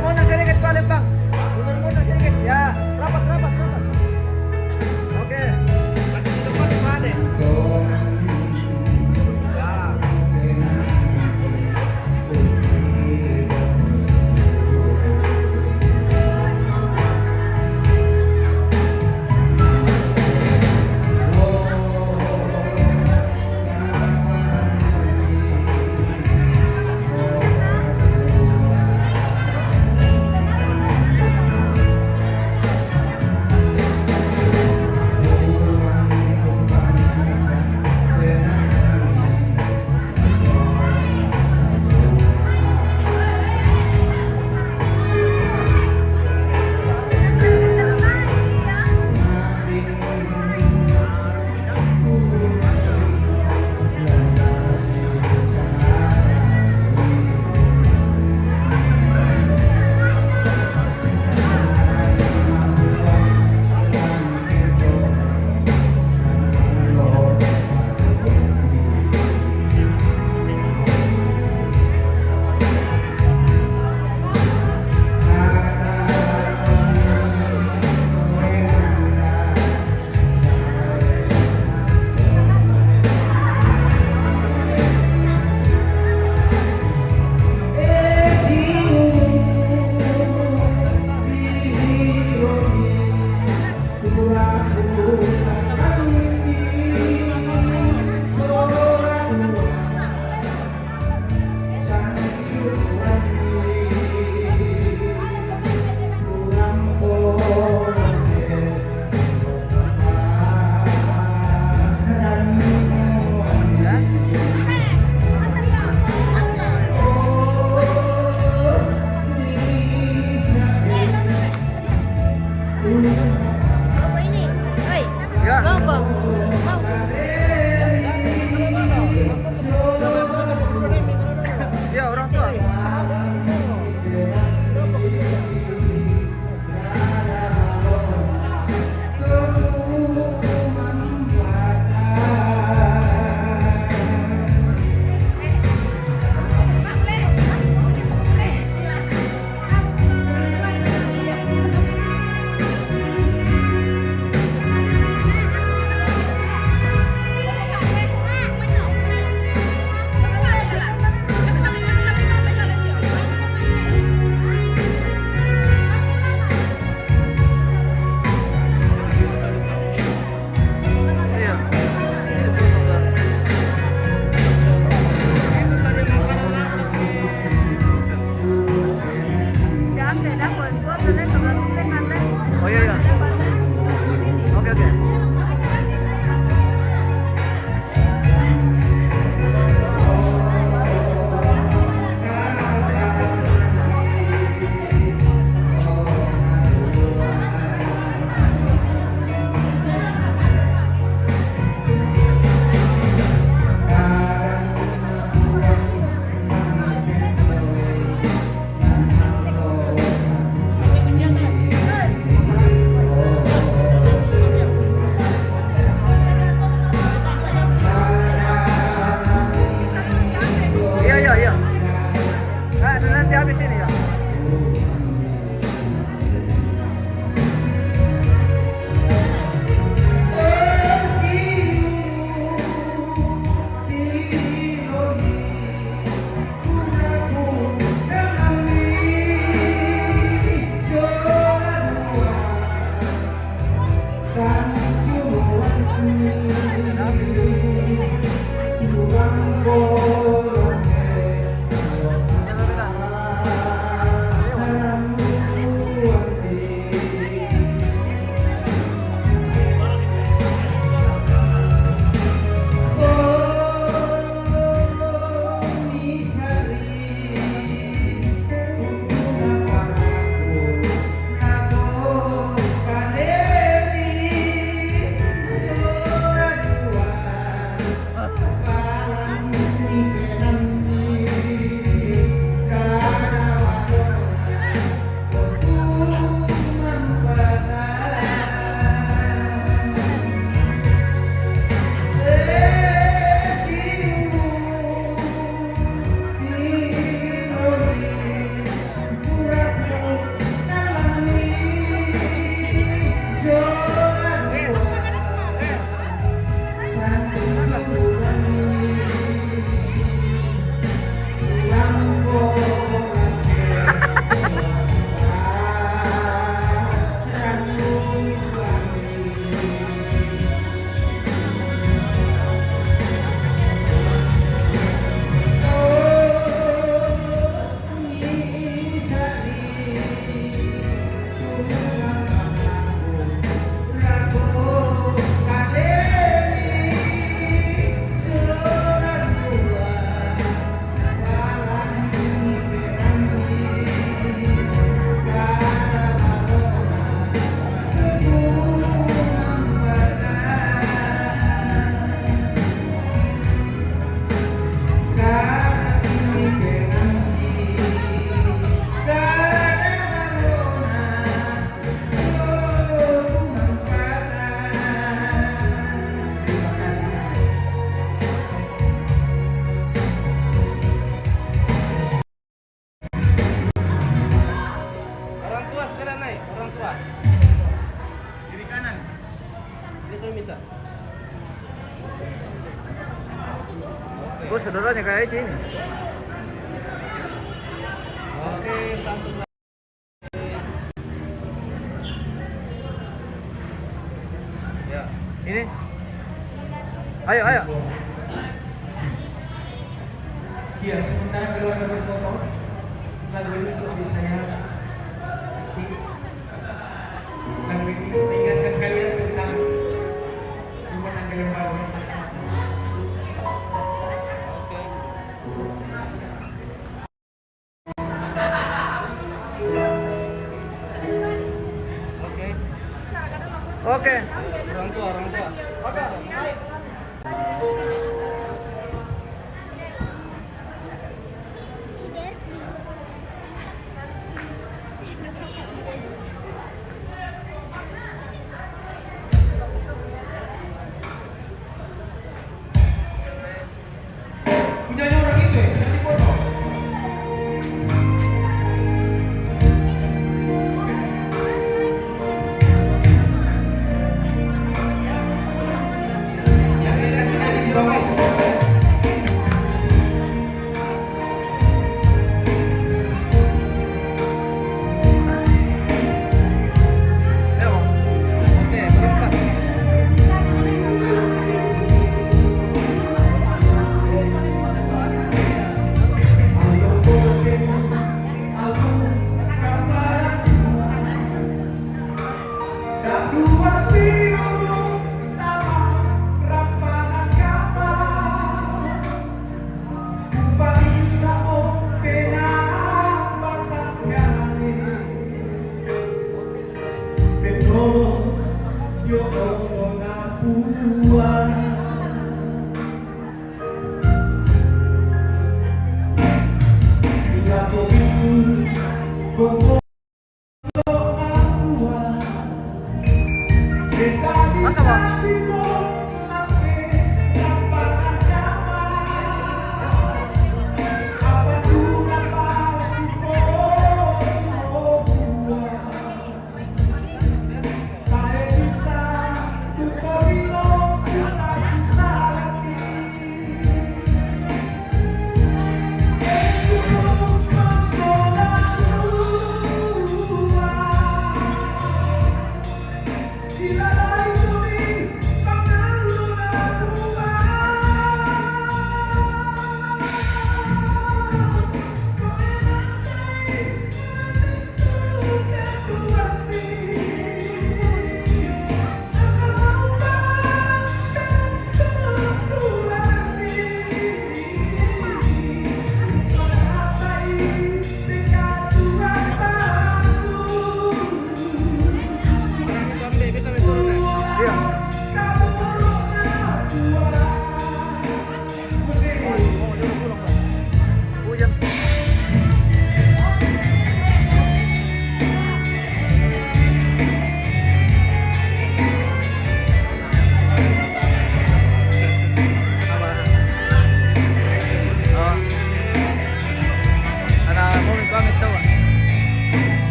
Mundur sedikit paling bang. Mundur sedikit ya. Oh, saudaranya kayak Eci ini. Oke, santun lagi. Ya, ini. Ayo, ayo. Ya, sementara keluarga berfoto, lagu ini untuk di saya. Lagu ini mengingatkan kalian tentang gimana kalian baru. Oke. Orang tua, orang tua. Oke, baik. Punyanya orang itu ya, yang dipoto. Ya sini di bawah itu. Ayo. Oke, berempat. Mantap, Bang.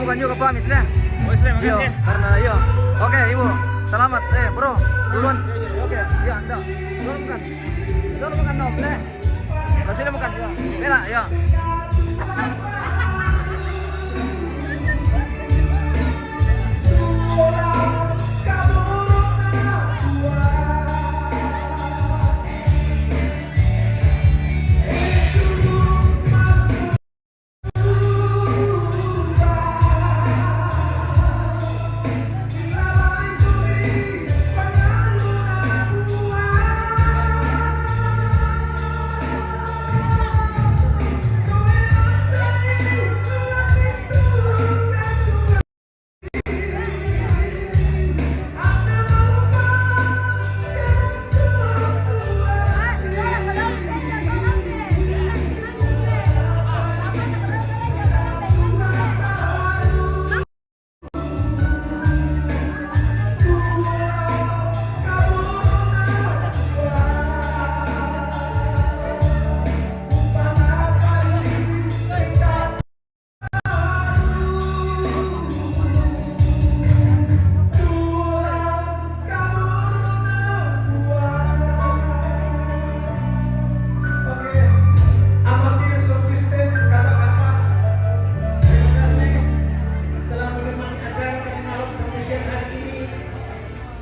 bukan juga pamit lah. Oh, Islam, Yo, makasih. karena yo. Oke, Ibu. Selamat. Bro, duluan. Oke, iya, enggak. Duluan bukan. Duluan bukan, no. Kasih makan. Ya. Bela, ya.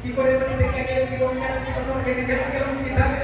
Kiko de mani de kake de kiko ngara kiko no kene kake kita